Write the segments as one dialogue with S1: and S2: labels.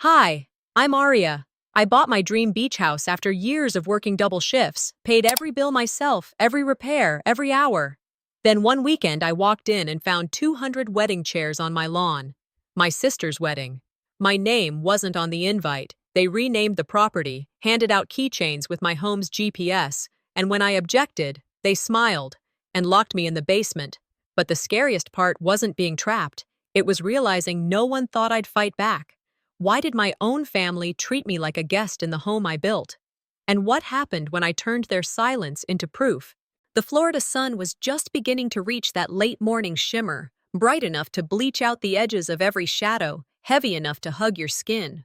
S1: Hi, I'm Aria. I bought my dream beach house after years of working double shifts, paid every bill myself, every repair, every hour. Then one weekend I walked in and found 200 wedding chairs on my lawn. My sister's wedding. My name wasn't on the invite. They renamed the property, handed out keychains with my home's GPS, and when I objected, they smiled and locked me in the basement. But the scariest part wasn't being trapped. It was realizing no one thought I'd fight back. Why did my own family treat me like a guest in the home I built? And what happened when I turned their silence into proof? The Florida sun was just beginning to reach that late morning shimmer, bright enough to bleach out the edges of every shadow, heavy enough to hug your skin.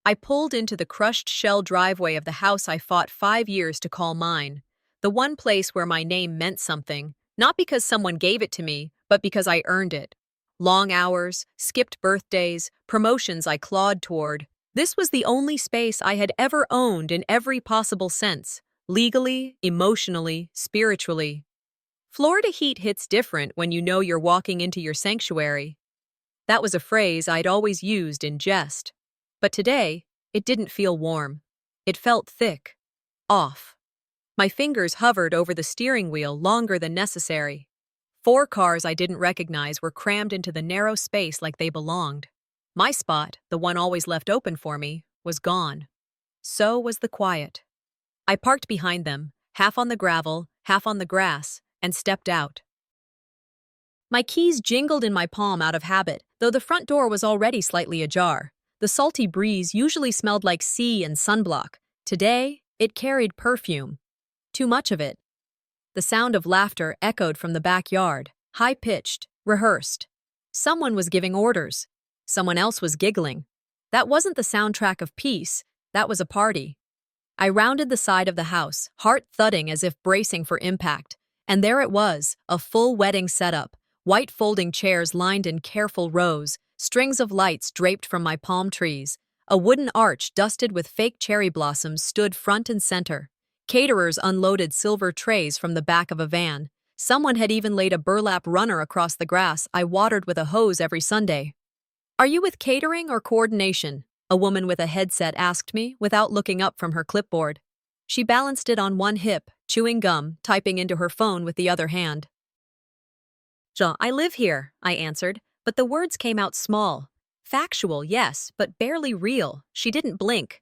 S1: I pulled into the crushed shell driveway of the house I fought 5 years to call mine, the one place where my name meant something, not because someone gave it to me, but because I earned it. Long hours, skipped birthdays, promotions I clawed toward. This was the only space I had ever owned in every possible sense, legally, emotionally, spiritually. Florida heat hits different when you know you're walking into your sanctuary. That was a phrase I'd always used in jest. But today, it didn't feel warm. It felt thick, off. My fingers hovered over the steering wheel longer than necessary. 4 cars I didn't recognize were crammed into the narrow space like they belonged. My spot, the one always left open for me, was gone. So was the quiet. I parked behind them, half on the gravel, half on the grass, and stepped out. My keys jingled in my palm out of habit, though the front door was already slightly ajar. The salty breeze usually smelled like sea and sunblock. Today, it carried perfume. Too much of it. The sound of laughter echoed from the backyard, high-pitched, rehearsed. Someone was giving orders. Someone else was giggling. That wasn't the soundtrack of peace, that was a party. I rounded the side of the house, heart thudding as if bracing for impact. And there it was, a full wedding setup, white folding chairs lined in careful rows, strings of lights draped from my palm trees. A wooden arch dusted with fake cherry blossoms stood front and center. Caterers unloaded silver trays from the back of a van. Someone had even laid a burlap runner across the grass I watered with a hose every Sunday. "Are you with catering or coordination?" a woman with a headset asked me without looking up from her clipboard. She balanced it on one hip, chewing gum, typing into her phone with the other hand. "I live here," I answered, but the words came out small. Factual, yes, but barely real. She didn't blink.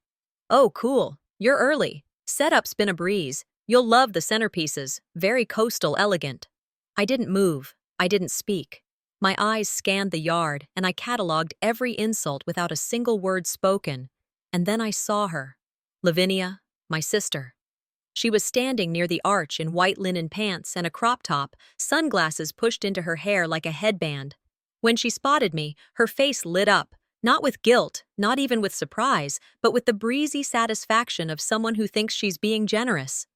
S1: "Oh, cool. You're early. Setup's been a breeze. You'll love the centerpieces, very coastal elegant." I didn't move. I didn't speak. My eyes scanned the yard, and I cataloged every insult without a single word spoken. And then I saw her. Lavinia, my sister. She was standing near the arch in white linen pants and a crop top, sunglasses pushed into her hair like a headband. When she spotted me, her face lit up. Not with guilt, not even with surprise, but with the breezy satisfaction of someone who thinks she's being generous.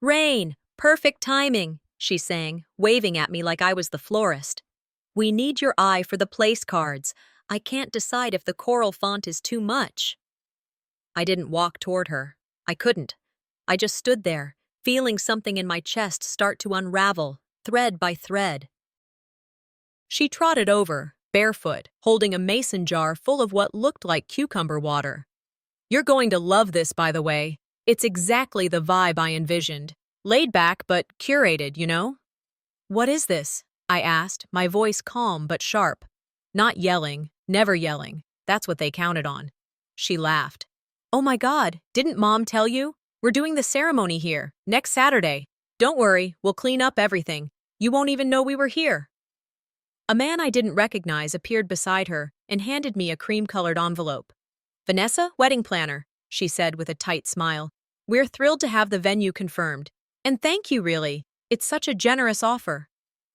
S1: "Rain, perfect timing," she sang, waving at me like I was the florist. "We need your eye for the place cards. I can't decide if the coral font is too much." I didn't walk toward her. I couldn't. I just stood there, feeling something in my chest start to unravel, thread by thread. She trotted over, barefoot, holding a mason jar full of what looked like cucumber water. "You're going to love this, by the way. It's exactly the vibe I envisioned. Laid back, but curated, you know?" "What is this?" I asked, my voice calm but sharp. Not yelling, never yelling. That's what they counted on. She laughed. "Oh my God, didn't Mom tell you? We're doing the ceremony here, next Saturday. Don't worry, we'll clean up everything. You won't even know we were here." A man I didn't recognize appeared beside her and handed me a cream-colored envelope. "Vanessa, wedding planner," she said with a tight smile. "We're thrilled to have the venue confirmed. And thank you, really. It's such a generous offer."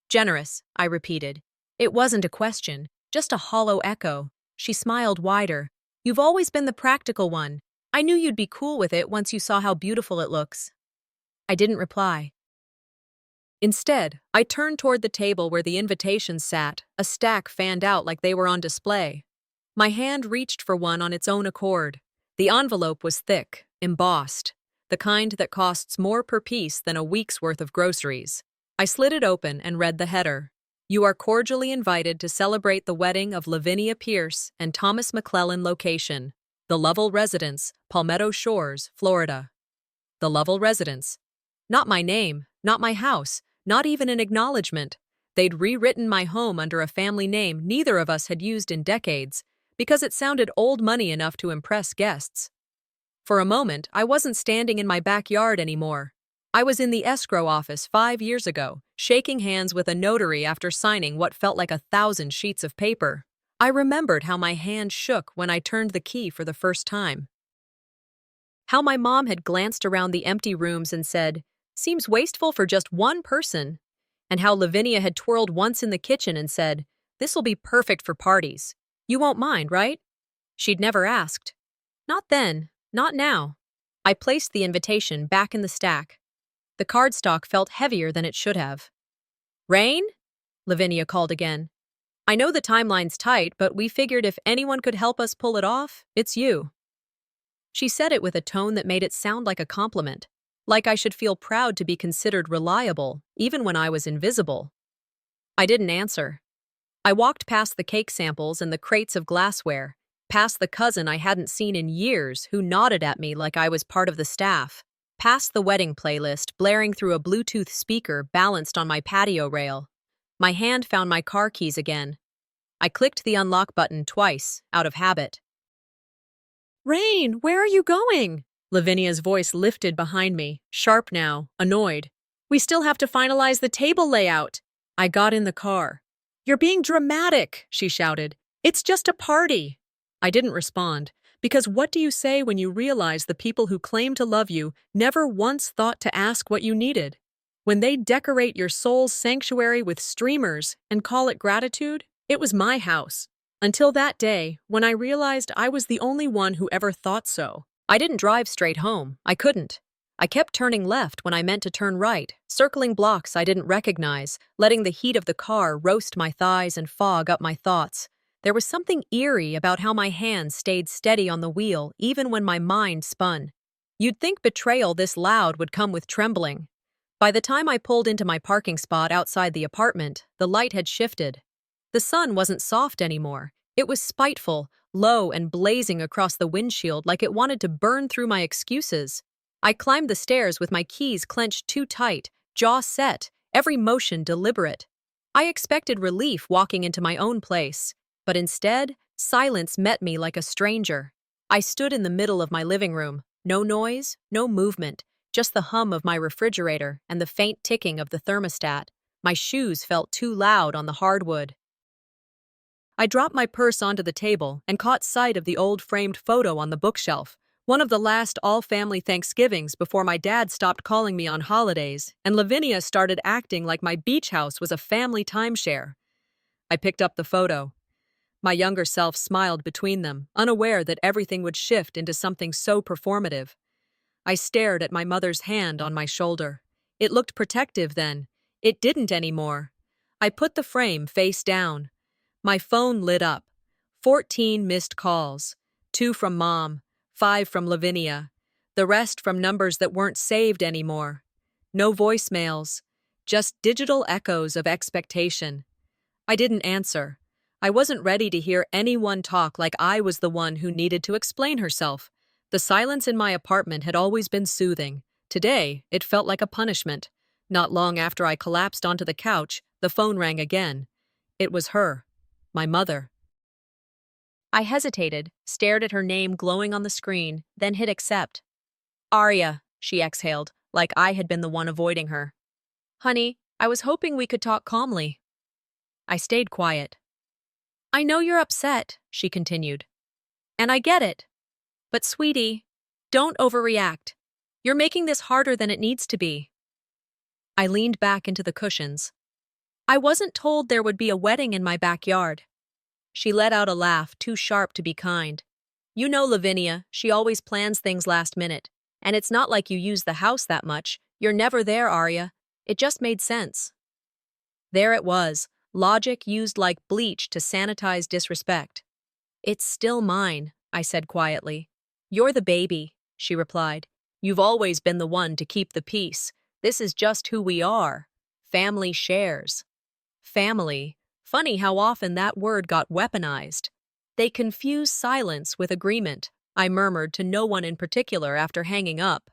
S1: "Generous," I repeated. It wasn't a question, just a hollow echo. She smiled wider. "You've always been the practical one. I knew you'd be cool with it once you saw how beautiful it looks." I didn't reply. Instead, I turned toward the table where the invitations sat, a stack fanned out like they were on display. My hand reached for one on its own accord. The envelope was thick, embossed, the kind that costs more per piece than a week's worth of groceries. I slid it open and read the header. You are cordially invited to celebrate the wedding of Lavinia Pierce and Thomas McClellan. Location: the Lovell Residence, Palmetto Shores, Florida. The Lovell Residence. Not my name, not my house, not even an acknowledgement. They'd rewritten my home under a family name neither of us had used in decades, because it sounded old money enough to impress guests. For a moment, I wasn't standing in my backyard anymore. I was in the escrow office 5 years ago, shaking hands with a notary after signing what felt like 1,000 sheets of paper. I remembered how my hand shook when I turned the key for the first time. How my mom had glanced around the empty rooms and said, "Seems wasteful for just one person." And how Lavinia had twirled once in the kitchen and said, "This'll be perfect for parties. You won't mind, right?" She'd never asked. Not then, not now. I placed the invitation back in the stack. The cardstock felt heavier than it should have. "Rain?" Lavinia called again. "I know the timeline's tight, but we figured if anyone could help us pull it off, it's you." She said it with a tone that made it sound like a compliment, like I should feel proud to be considered reliable, even when I was invisible. I didn't answer. I walked past the cake samples and the crates of glassware, past the cousin I hadn't seen in years who nodded at me like I was part of the staff, past the wedding playlist blaring through a Bluetooth speaker balanced on my patio rail. My hand found my car keys again. I clicked the unlock button twice, out of habit. "Rain, where are you going?" Lavinia's voice lifted behind me, sharp now, annoyed. "We still have to finalize the table layout." I got in the car. "You're being dramatic," she shouted. "It's just a party." I didn't respond, because what do you say when you realize the people who claim to love you never once thought to ask what you needed? When they decorate your soul's sanctuary with streamers and call it gratitude, it was my house. Until that day, when I realized I was the only one who ever thought so. I didn't drive straight home. I couldn't. I kept turning left when I meant to turn right, circling blocks I didn't recognize, letting the heat of the car roast my thighs and fog up my thoughts. There was something eerie about how my hands stayed steady on the wheel even when my mind spun. You'd think betrayal this loud would come with trembling. By the time I pulled into my parking spot outside the apartment, the light had shifted. The sun wasn't soft anymore. It was spiteful, low and blazing across the windshield like it wanted to burn through my excuses. I climbed the stairs with my keys clenched too tight, jaw set, every motion deliberate. I expected relief walking into my own place, but instead, silence met me like a stranger. I stood in the middle of my living room, no noise, no movement, just the hum of my refrigerator and the faint ticking of the thermostat. My shoes felt too loud on the hardwood. I dropped my purse onto the table and caught sight of the old framed photo on the bookshelf, one of the last all-family Thanksgivings before my dad stopped calling me on holidays and Lavinia started acting like my beach house was a family timeshare. I picked up the photo. My younger self smiled between them, unaware that everything would shift into something so performative. I stared at my mother's hand on my shoulder. It looked protective then. It didn't anymore. I put the frame face down. My phone lit up. 14 missed calls. 2 from Mom, 5 from Lavinia. The rest from numbers that weren't saved anymore. No voicemails, just digital echoes of expectation. I didn't answer. I wasn't ready to hear anyone talk like I was the one who needed to explain herself. The silence in my apartment had always been soothing. Today, it felt like a punishment. Not long after I collapsed onto the couch, the phone rang again. It was her, my mother. I hesitated, stared at her name glowing on the screen, then hit accept. "Arya," she exhaled, like I had been the one avoiding her. "Honey, I was hoping we could talk calmly." I stayed quiet. "I know you're upset," she continued. "And I get it. But sweetie, don't overreact. You're making this harder than it needs to be." I leaned back into the cushions. "I wasn't told there would be a wedding in my backyard." She let out a laugh too sharp to be kind. "You know Lavinia, she always plans things last minute. And it's not like you use the house that much. You're never there, Arya. It just made sense." There it was, logic used like bleach to sanitize disrespect. "It's still mine," I said quietly. "You're the baby," she replied. "You've always been the one to keep the peace. This is just who we are. Family shares." family. Funny how often that word got weaponized. They confuse silence with agreement, I murmured to no one in particular after hanging up.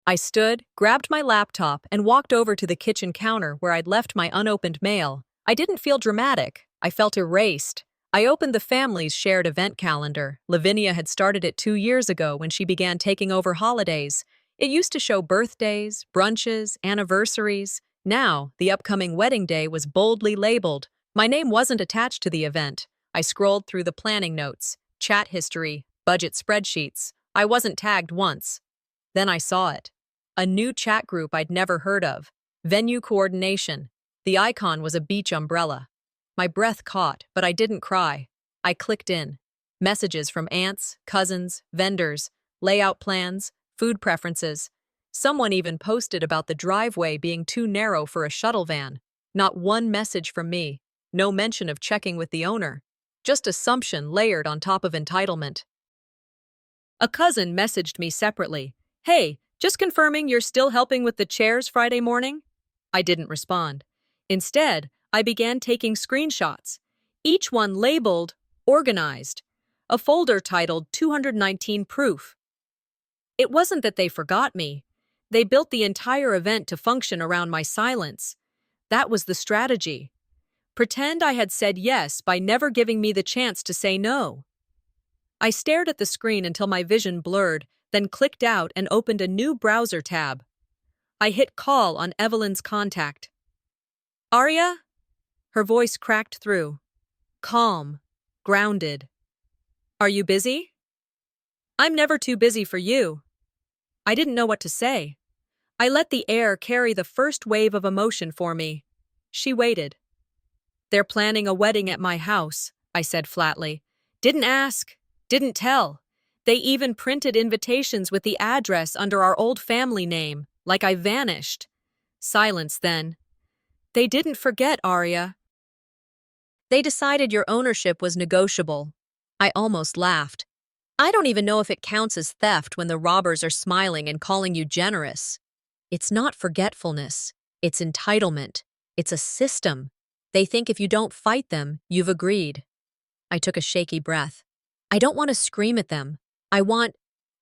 S1: I stood, grabbed my laptop, and walked over to the kitchen counter where I'd left my unopened mail. I didn't feel dramatic. I felt erased. I opened the family's shared event calendar. Lavinia had started it 2 years ago when she began taking over holidays. It used to show birthdays, brunches, anniversaries. Now, the upcoming wedding day was boldly labeled. My name wasn't attached to the event. I scrolled through the planning notes, chat history, budget spreadsheets. I wasn't tagged once. Then I saw it. A new chat group I'd never heard of. Venue coordination. The icon was a beach umbrella. My breath caught, but I didn't cry. I clicked in. Messages from aunts, cousins, vendors, layout plans, food preferences. Someone even posted about the driveway being too narrow for a shuttle van. Not one message from me. No mention of checking with the owner. Just assumption layered on top of entitlement. A cousin messaged me separately. "Hey, just confirming you're still helping with the chairs Friday morning?" I didn't respond. Instead, I began taking screenshots, each one labeled organized, a folder titled 219 Proof. It wasn't that they forgot me. They built the entire event to function around my silence. That was the strategy. Pretend I had said yes by never giving me the chance to say no. I stared at the screen until my vision blurred, then clicked out and opened a new browser tab. I hit call on Evelyn's contact. "Aria?" Her voice cracked through. Calm. Grounded. "Are you busy?" "I'm never too busy for you." I didn't know what to say. I let the air carry the first wave of emotion for me. She waited. "They're planning a wedding at my house," I said flatly. "Didn't ask. Didn't tell. They even printed invitations with the address under our old family name, like I vanished." Silence then. "They didn't forget, Aria. They decided your ownership was negotiable." I almost laughed. I don't even know if it counts as theft when the robbers are smiling and calling you generous. It's not forgetfulness. It's entitlement. It's a system. They think if you don't fight them, you've agreed. I took a shaky breath. I don't want to scream at them. I want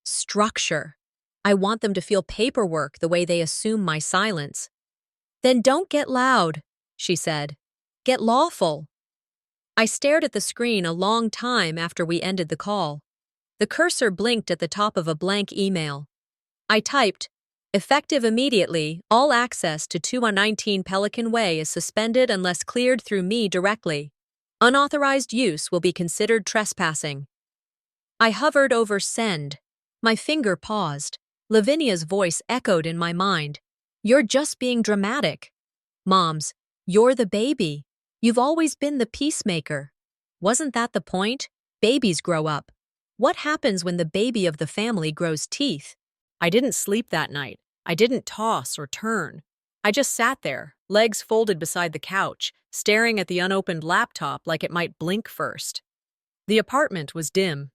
S1: structure. I want them to feel paperwork the way they assume my silence. "Then don't get loud," she said. "Get lawful." I stared at the screen a long time after we ended the call. The cursor blinked at the top of a blank email. I typed, "Effective immediately, all access to 219 Pelican Way is suspended unless cleared through me directly. Unauthorized use will be considered trespassing." I hovered over send. My finger paused. Lavinia's voice echoed in my mind. "You're just being dramatic." "Moms, you're the baby. You've always been the peacemaker." Wasn't that the point? Babies grow up. What happens when the baby of the family grows teeth? I didn't sleep that night. I didn't toss or turn. I just sat there, legs folded beside the couch, staring at the unopened laptop like it might blink first. The apartment was dim.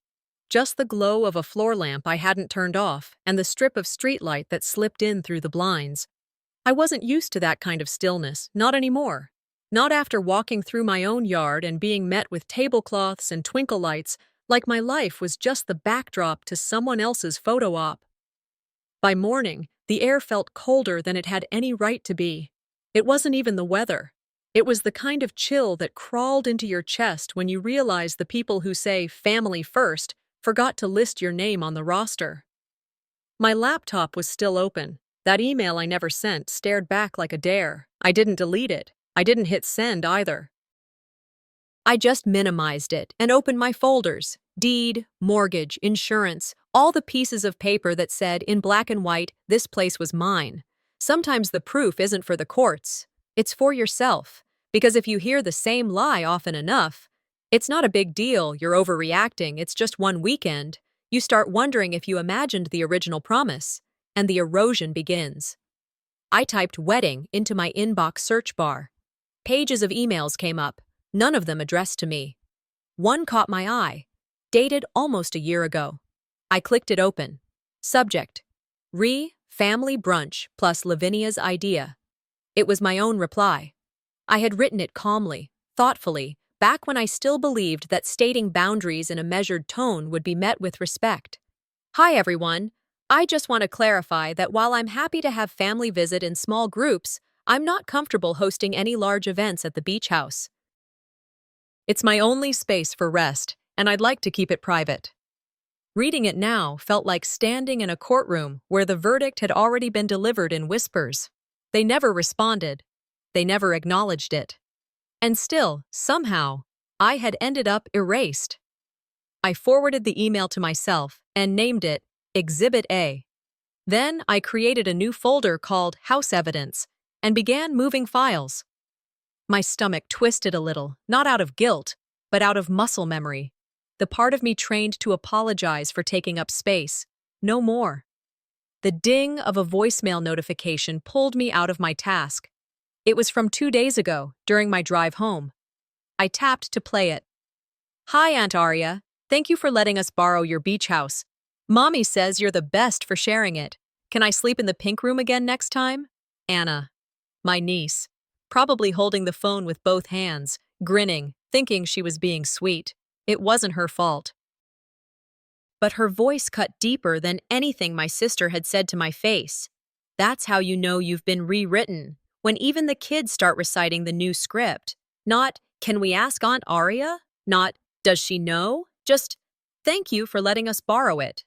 S1: Just the glow of a floor lamp I hadn't turned off and the strip of streetlight that slipped in through the blinds. I wasn't used to that kind of stillness, not anymore. Not after walking through my own yard and being met with tablecloths and twinkle lights, like my life was just the backdrop to someone else's photo op. By morning, the air felt colder than it had any right to be. It wasn't even the weather. It was the kind of chill that crawled into your chest when you realize the people who say family first forgot to list your name on the roster. My laptop was still open. That email I never sent stared back like a dare. I didn't delete it. I didn't hit send either. I just minimized it and opened my folders. Deed, mortgage, insurance, all the pieces of paper that said in black and white, this place was mine. Sometimes the proof isn't for the courts. It's for yourself. Because if you hear the same lie often enough, it's not a big deal, you're overreacting, it's just one weekend. You start wondering if you imagined the original promise, and the erosion begins. I typed wedding into my inbox search bar. Pages of emails came up, none of them addressed to me. One caught my eye, dated almost a year ago. I clicked it open. Subject: Family brunch plus Lavinia's idea. It was my own reply. I had written it calmly, thoughtfully, back when I still believed that stating boundaries in a measured tone would be met with respect. Hi everyone. I just want to clarify that while I'm happy to have family visit in small groups, I'm not comfortable hosting any large events at the beach house. It's my only space for rest, and I'd like to keep it private. Reading it now felt like standing in a courtroom where the verdict had already been delivered in whispers. They never responded. They never acknowledged it. And still, somehow, I had ended up erased. I forwarded the email to myself and named it Exhibit A. Then I created a new folder called House Evidence and began moving files. My stomach twisted a little, not out of guilt, but out of muscle memory. The part of me trained to apologize for taking up space. No more. The ding of a voicemail notification pulled me out of my task. It was from 2 days ago, during my drive home. I tapped to play it. Hi, Aunt Aria. Thank you for letting us borrow your beach house. Mommy says you're the best for sharing it. Can I sleep in the pink room again next time? Anna, my niece, probably holding the phone with both hands, grinning, thinking she was being sweet. It wasn't her fault. But her voice cut deeper than anything my sister had said to my face. That's how you know you've been rewritten, when even the kids start reciting the new script. Not, can we ask Aunt Aria? Not, does she know? Just, thank you for letting us borrow it.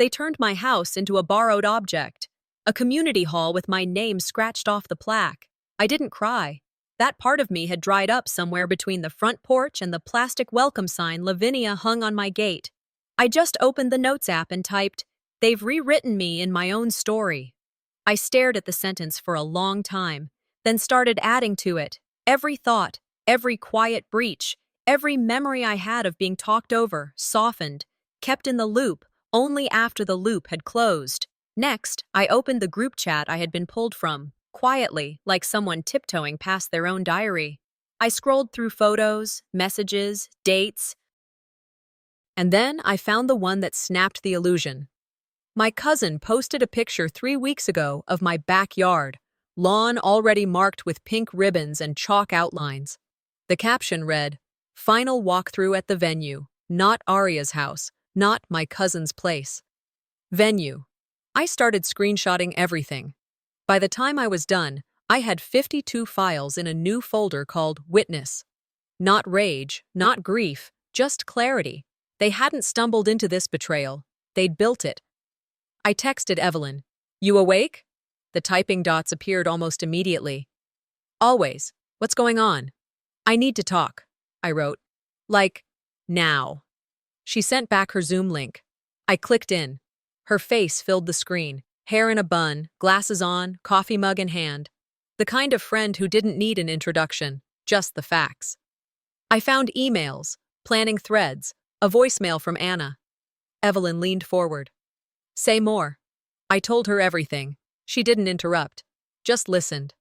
S1: They turned my house into a borrowed object, a community hall with my name scratched off the plaque. I didn't cry. That part of me had dried up somewhere between the front porch and the plastic welcome sign Lavinia hung on my gate. I just opened the Notes app and typed, "They've rewritten me in my own story." I stared at the sentence for a long time, then started adding to it. Every thought, every quiet breach, every memory I had of being talked over, softened, kept in the loop, only after the loop had closed. Next, I opened the group chat I had been pulled from. Quietly, like someone tiptoeing past their own diary. I scrolled through photos, messages, dates, and then I found the one that snapped the illusion. My cousin posted a picture 3 weeks ago of my backyard, lawn already marked with pink ribbons and chalk outlines. The caption read, "Final walkthrough at the venue, not Aria's house, not my cousin's place." Venue. I started screenshotting everything. By the time I was done, I had 52 files in a new folder called Witness. Not rage, not grief, just clarity. They hadn't stumbled into this betrayal. They'd built it. I texted Evelyn. You awake? The typing dots appeared almost immediately. Always. What's going on? I need to talk, I wrote. Like, now. She sent back her Zoom link. I clicked in. Her face filled the screen. Hair in a bun, glasses on, coffee mug in hand. The kind of friend who didn't need an introduction, just the facts. I found emails, planning threads, a voicemail from Anna. Evelyn leaned forward. Say more. I told her everything. She didn't interrupt, just listened.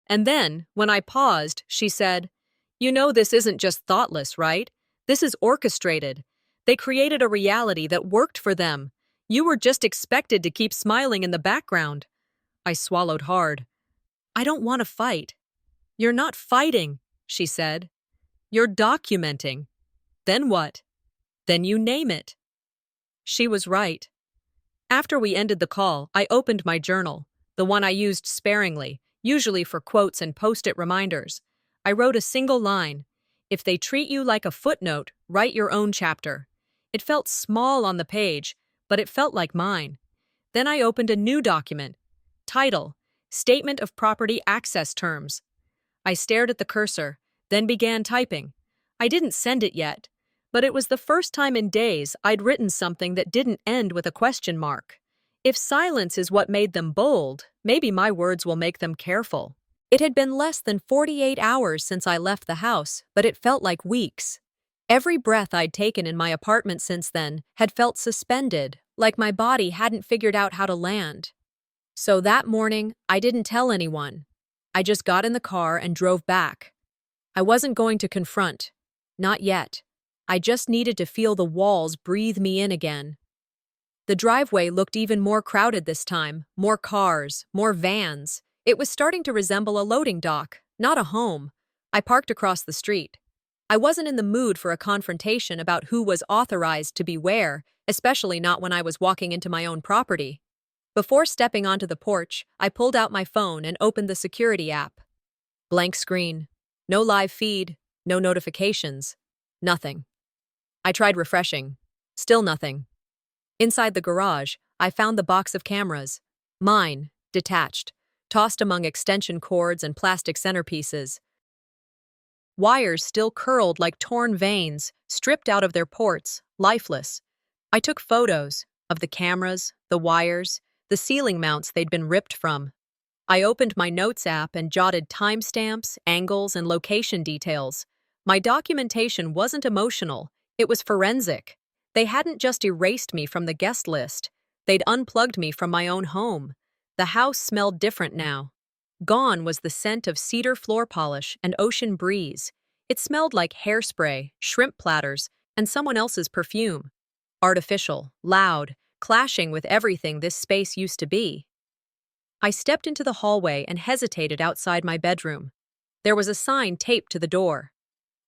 S1: And then, when I paused, she said, You know this isn't just thoughtless, right? This is orchestrated. They created a reality that worked for them. You were just expected to keep smiling in the background. I swallowed hard. I don't want to fight. You're not fighting, she said. You're documenting. Then what? Then you name it. She was right. After we ended the call, I opened my journal, the one I used sparingly, usually for quotes and post-it reminders. I wrote a single line. If they treat you like a footnote, write your own chapter. It felt small on the page, but it felt like mine. Then I opened a new document. Title, Statement of Property Access Terms. I stared at the cursor, then began typing. I didn't send it yet, but it was the first time in days I'd written something that didn't end with a question mark. If silence is what made them bold, maybe my words will make them careful. It had been less than 48 hours since I left the house, but it felt like weeks. Every breath I'd taken in my apartment since then had felt suspended, like my body hadn't figured out how to land. So that morning, I didn't tell anyone. I just got in the car and drove back. I wasn't going to confront. Not yet. I just needed to feel the walls breathe me in again. The driveway looked even more crowded this time, more cars, more vans. It was starting to resemble a loading dock, Not a home. I parked across the street. I wasn't in the mood for a confrontation about who was authorized to be where, especially not when I was walking into my own property. Before stepping onto the porch, I pulled out my phone and opened the security app. Blank screen. No live feed. No notifications. Nothing. I tried refreshing. Still nothing. Inside the garage, I found the box of cameras. Mine, detached, tossed among extension cords and plastic centerpieces. Wires still curled like torn veins, stripped out of their ports, lifeless. I took photos of the cameras, the wires, the ceiling mounts they'd been ripped from. I opened my notes app and jotted timestamps, angles, and location details. My documentation wasn't emotional, it was forensic. They hadn't just erased me from the guest list, they'd unplugged me from my own home. The house smelled different now. Gone was the scent of cedar floor polish and ocean breeze. It smelled like hairspray, shrimp platters, and someone else's perfume. Artificial, loud, clashing with everything this space used to be. I stepped into the hallway and hesitated outside my bedroom. There was a sign taped to the door.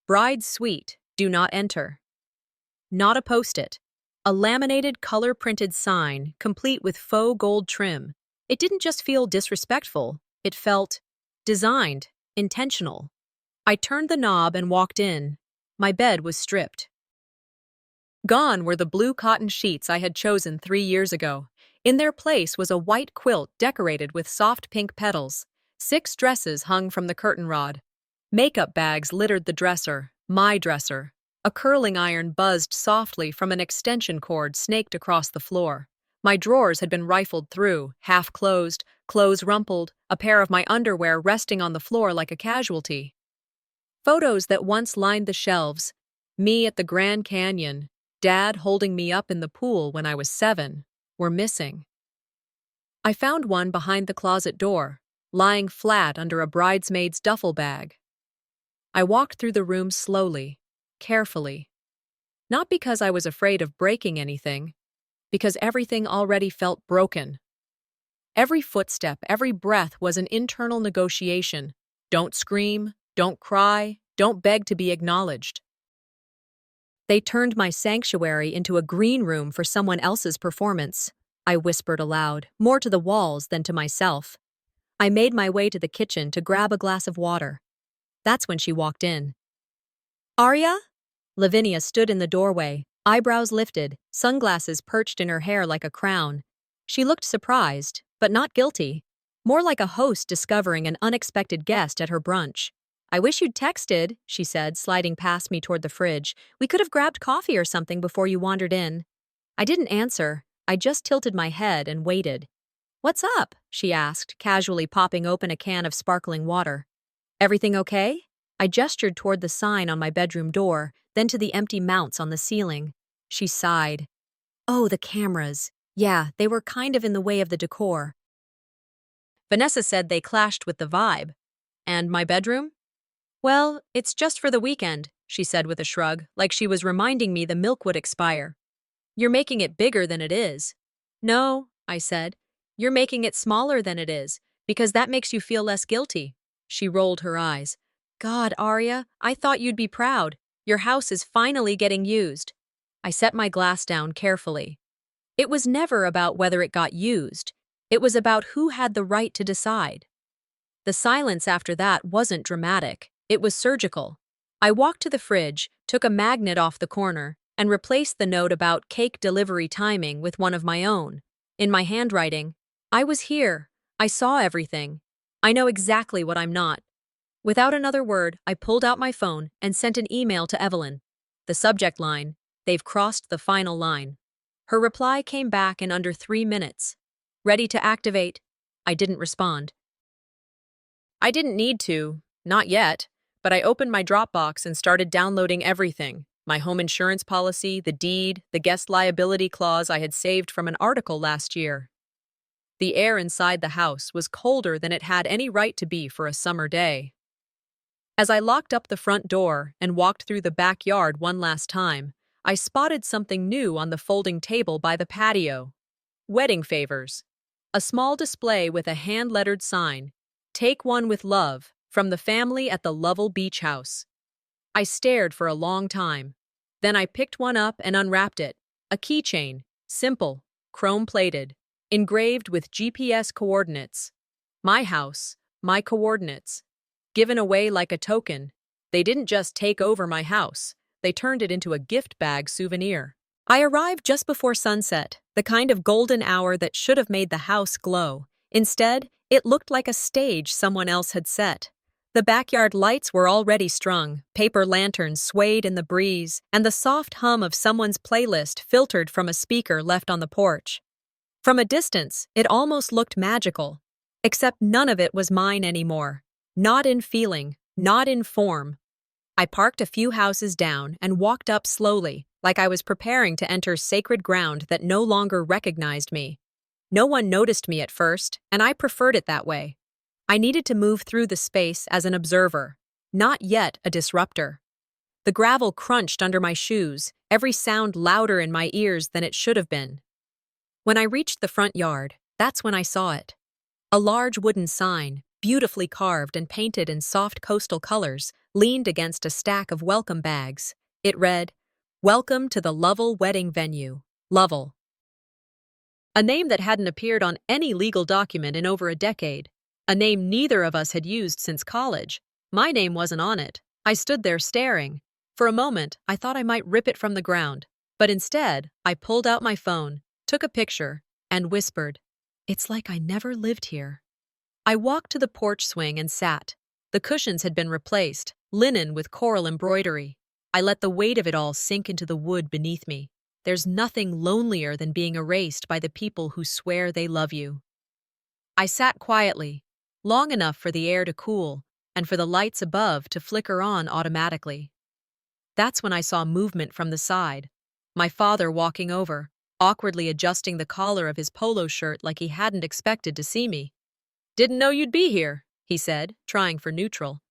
S1: Bride's Suite, do not enter. Not a post-it. A laminated, color-printed sign, complete with faux gold trim. It didn't just feel disrespectful, it felt designed, intentional. I turned the knob and walked in. My bed was stripped. Gone were the blue cotton sheets I had chosen 3 years ago. In their place was a white quilt decorated with soft pink petals. 6 dresses hung from the curtain rod. Makeup bags littered the dresser, my dresser. A curling iron buzzed softly from an extension cord snaked across the floor. My drawers had been rifled through, half closed, clothes rumpled, a pair of my underwear resting on the floor like a casualty. Photos that once lined the shelves, me at the Grand Canyon, Dad holding me up in the pool when I was 7, were missing. I found one behind the closet door, lying flat under a bridesmaid's duffel bag. I walked through the room slowly, carefully. Not because I was afraid of breaking anything, because everything already felt broken. Every footstep, every breath was an internal negotiation. Don't scream, don't cry, don't beg to be acknowledged. They turned my sanctuary into a green room for someone else's performance, I whispered aloud, more to the walls than to myself. I made my way to the kitchen to grab a glass of water. That's when she walked in. "Arya?" Lavinia stood in the doorway, eyebrows lifted, sunglasses perched in her hair like a crown. She looked surprised, but not guilty. More like a host discovering an unexpected guest at her brunch. "I wish you'd texted," she said, sliding past me toward the fridge. "We could have grabbed coffee or something before you wandered in." I didn't answer. I just tilted my head and waited. "What's up?" she asked, casually popping open a can of sparkling water. "Everything okay?" I gestured toward the sign on my bedroom door, then to the empty mounts on the ceiling. She sighed. "Oh, the cameras. Yeah, they were kind of in the way of the decor." Vanessa said they clashed with the vibe. "And my bedroom?" "Well, it's just for the weekend," she said with a shrug, like she was reminding me the milk would expire. "You're making it bigger than it is." "No," I said. "You're making it smaller than it is, because that makes you feel less guilty." She rolled her eyes. "God, Arya, I thought you'd be proud. Your house is finally getting used." I set my glass down carefully. It was never about whether it got used. It was about who had the right to decide. The silence after that wasn't dramatic. It was surgical. I walked to the fridge, took a magnet off the corner, and replaced the note about cake delivery timing with one of my own. In my handwriting, "I was here. I saw everything. I know exactly what I'm not." Without another word, I pulled out my phone and sent an email to Evelyn. The subject line, "They've crossed the final line." Her reply came back in under 3 minutes. "Ready to activate." I didn't respond. I didn't need to, not yet, but I opened my Dropbox and started downloading everything. My home insurance policy, the deed, the guest liability clause I had saved from an article last year. The air inside the house was colder than it had any right to be for a summer day. As I locked up the front door and walked through the backyard one last time, I spotted something new on the folding table by the patio. Wedding favors. A small display with a hand-lettered sign, "Take one with love, From the family at the Lovell Beach House. I stared for a long time. Then I picked one up and unwrapped it. A keychain, simple, chrome-plated, engraved with GPS coordinates. My house, my coordinates. Given away like a token. They didn't just take over my house, they turned it into a gift bag souvenir. I arrived just before sunset, the kind of golden hour that should have made the house glow. Instead, it looked like a stage someone else had set. The backyard lights were already strung, paper lanterns swayed in the breeze, and the soft hum of someone's playlist filtered from a speaker left on the porch. From a distance, it almost looked magical. Except none of it was mine anymore. Not in feeling, not in form. I parked a few houses down and walked up slowly, like I was preparing to enter sacred ground that no longer recognized me. No one noticed me at first, and I preferred it that way. I needed to move through the space as an observer, not yet a disruptor. The gravel crunched under my shoes, every sound louder in my ears than it should have been. When I reached the front yard, that's when I saw it. A large wooden sign, beautifully carved and painted in soft coastal colors, leaned against a stack of welcome bags. It read, "Welcome to the Lovell Wedding Venue, Lovell." A name that hadn't appeared on any legal document in over a decade. A name neither of us had used since college. My name wasn't on it. I stood there staring. For a moment, I thought I might rip it from the ground. But instead, I pulled out my phone, took a picture, and whispered, "It's like I never lived here." I walked to the porch swing and sat. The cushions had been replaced, linen with coral embroidery. I let the weight of it all sink into the wood beneath me. There's nothing lonelier than being erased by the people who swear they love you. I sat quietly, long enough for the air to cool and for the lights above to flicker on automatically. That's when I saw movement from the side. My father walking over, awkwardly adjusting the collar of his polo shirt like he hadn't expected to see me. "Didn't know you'd be here," he said, trying for neutral.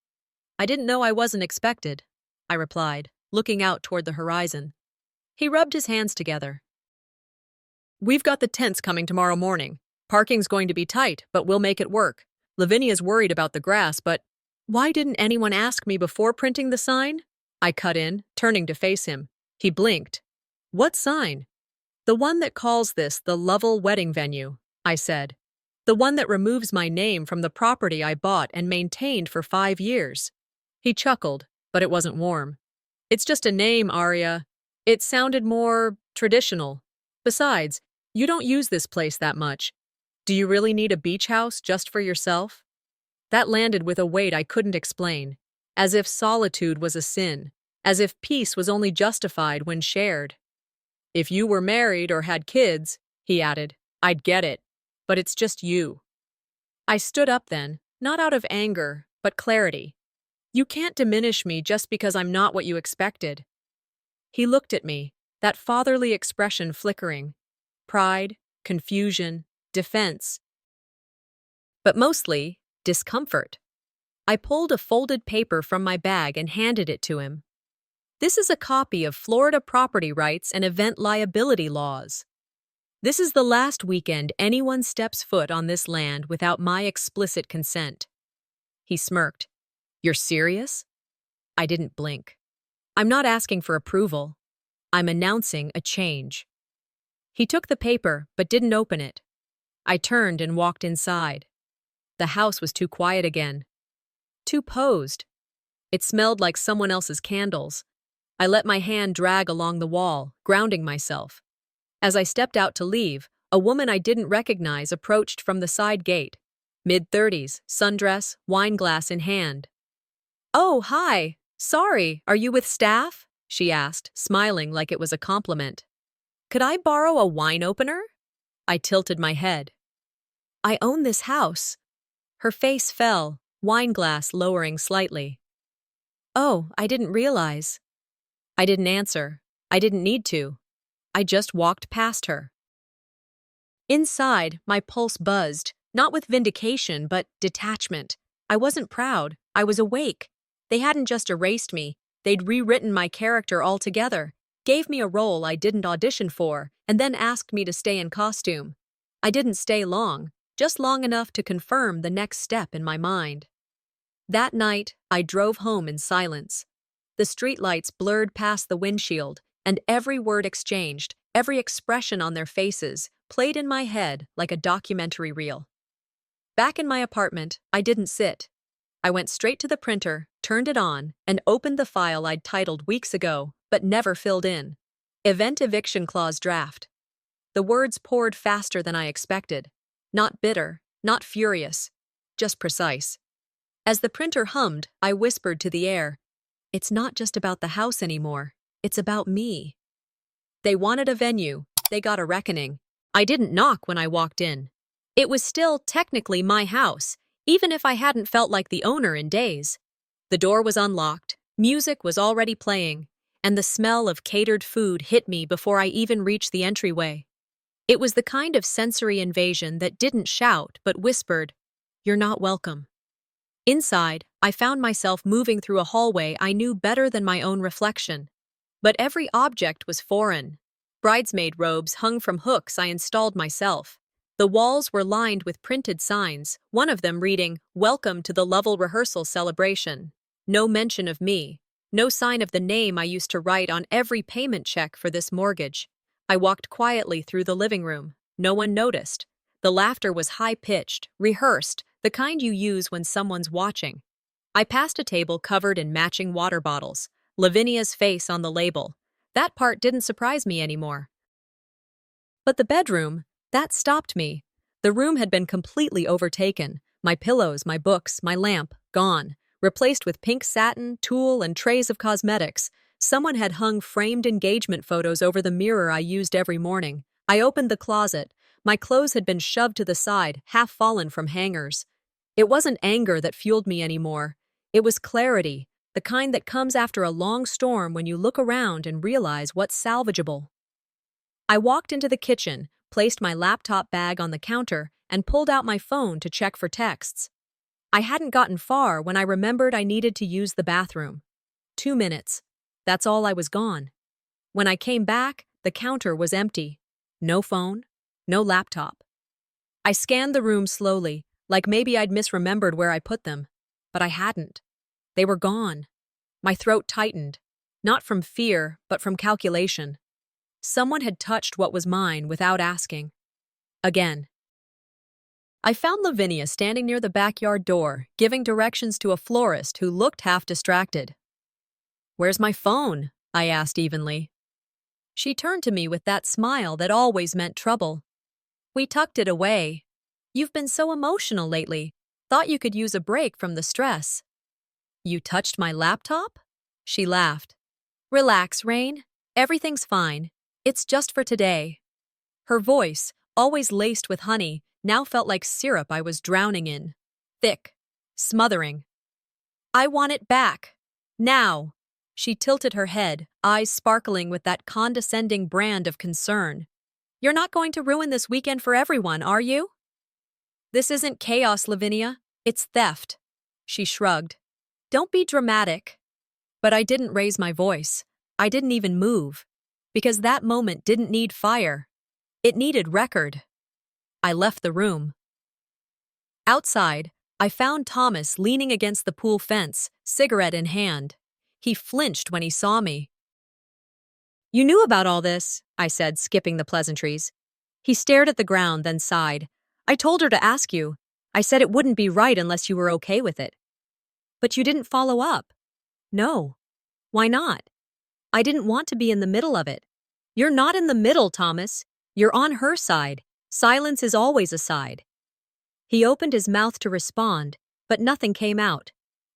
S1: "I didn't know I wasn't expected," I replied, looking out toward the horizon. He rubbed his hands together. "We've got the tents coming tomorrow morning. Parking's going to be tight, but we'll make it work. Lavinia's worried about the grass, but—" "Why didn't anyone ask me before printing the sign?" I cut in, turning to face him. He blinked. "What sign?" "The one that calls this the Lovell Wedding Venue," I said. "The one that removes my name from the property I bought and maintained for 5 years." He chuckled, but it wasn't warm. "It's just a name, Arya. It sounded more traditional. Besides, you don't use this place that much. Do you really need a beach house just for yourself?" That landed with a weight I couldn't explain, as if solitude was a sin, as if peace was only justified when shared. "If you were married or had kids," he added, "I'd get it. But it's just you." I stood up then, not out of anger, but clarity. "You can't diminish me just because I'm not what you expected." He looked at me, that fatherly expression flickering. Pride, confusion, defense. But mostly, discomfort. I pulled a folded paper from my bag and handed it to him. "This is a copy of Florida property rights and event liability laws. This is the last weekend anyone steps foot on this land without my explicit consent." He smirked. "You're serious?" I didn't blink. "I'm not asking for approval. I'm announcing a change." He took the paper, but didn't open it. I turned and walked inside. The house was too quiet again. Too posed. It smelled like someone else's candles. I let my hand drag along the wall, grounding myself. As I stepped out to leave, a woman I didn't recognize approached from the side gate. Mid-30s, sundress, wine glass in hand. "Oh, hi. Sorry, are you with staff?" she asked, smiling like it was a compliment. "Could I borrow a wine opener?" I tilted my head. "I own this house." Her face fell, wine glass lowering slightly. "Oh, I didn't realize." I didn't answer. I didn't need to. I just walked past her. Inside, my pulse buzzed, not with vindication, but detachment. I wasn't proud. I was awake. They hadn't just erased me. They'd rewritten my character altogether, gave me a role I didn't audition for, and then asked me to stay in costume. I didn't stay long, just long enough to confirm the next step in my mind. That night, I drove home in silence. The streetlights blurred past the windshield, and every word exchanged, every expression on their faces, played in my head like a documentary reel. Back in my apartment, I didn't sit. I went straight to the printer, turned it on, and opened the file I'd titled weeks ago, but never filled in. Event Eviction Clause Draft. The words poured faster than I expected. Not bitter, not furious, just precise. As the printer hummed, I whispered to the air, "It's not just about the house anymore. It's about me." They wanted a venue. They got a reckoning. I didn't knock when I walked in. It was still technically my house, even if I hadn't felt like the owner in days. The door was unlocked, music was already playing, and the smell of catered food hit me before I even reached the entryway. It was the kind of sensory invasion that didn't shout but whispered, "You're not welcome." Inside, I found myself moving through a hallway I knew better than my own reflection. But every object was foreign. Bridesmaid robes hung from hooks I installed myself. The walls were lined with printed signs, one of them reading, "Welcome to the Lovell Rehearsal Celebration." No mention of me. No sign of the name I used to write on every payment check for this mortgage. I walked quietly through the living room. No one noticed. The laughter was high-pitched, rehearsed, the kind you use when someone's watching. I passed a table covered in matching water bottles, Lavinia's face on the label. That part didn't surprise me anymore. But the bedroom, that stopped me. The room had been completely overtaken. My pillows, my books, my lamp, gone. Replaced with pink satin, tulle, and trays of cosmetics. Someone had hung framed engagement photos over the mirror I used every morning. I opened the closet. My clothes had been shoved to the side, half fallen from hangers. It wasn't anger that fueled me anymore. It was clarity, the kind that comes after a long storm when you look around and realize what's salvageable. I walked into the kitchen, placed my laptop bag on the counter, and pulled out my phone to check for texts. I hadn't gotten far when I remembered I needed to use the bathroom. 2 minutes. That's all I was gone. When I came back, the counter was empty. No phone, no laptop. I scanned the room slowly, like maybe I'd misremembered where I put them. But I hadn't. They were gone. My throat tightened, not from fear, but from calculation. Someone had touched what was mine without asking. Again. I found Lavinia standing near the backyard door, giving directions to a florist who looked half distracted. "Where's my phone?" I asked evenly. She turned to me with that smile that always meant trouble. "We tucked it away. You've been so emotional lately. Thought you could use a break from the stress." "You touched my laptop?" She laughed. "Relax, Rain. Everything's fine. It's just for today." Her voice, always laced with honey, now felt like syrup I was drowning in. Thick. Smothering. "I want it back. Now." She tilted her head, eyes sparkling with that condescending brand of concern. "You're not going to ruin this weekend for everyone, are you?" "This isn't chaos, Lavinia. It's theft." She shrugged. "Don't be dramatic." But I didn't raise my voice. I didn't even move. Because that moment didn't need fire. It needed record. I left the room. Outside, I found Thomas leaning against the pool fence, cigarette in hand. He flinched when he saw me. "You knew about all this," I said, skipping the pleasantries. He stared at the ground, then sighed. "I told her to ask you. I said it wouldn't be right unless you were okay with it." "But you didn't follow up." "No." "Why not?" "I didn't want to be in the middle of it." "You're not in the middle, Thomas. You're on her side. Silence is always a side." He opened his mouth to respond, but nothing came out.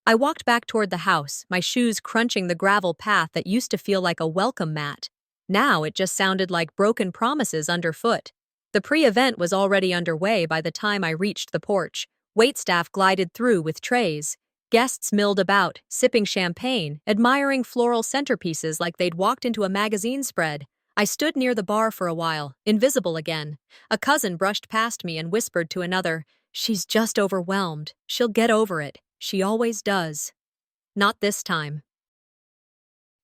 S1: I walked back toward the house, my shoes crunching the gravel path that used to feel like a welcome mat. Now it just sounded like broken promises underfoot. The pre-event was already underway by the time I reached the porch. Waitstaff glided through with trays. Guests milled about, sipping champagne, admiring floral centerpieces like they'd walked into a magazine spread. I stood near the bar for a while, invisible again. A cousin brushed past me and whispered to another, "She's just overwhelmed. She'll get over it. She always does." Not this time.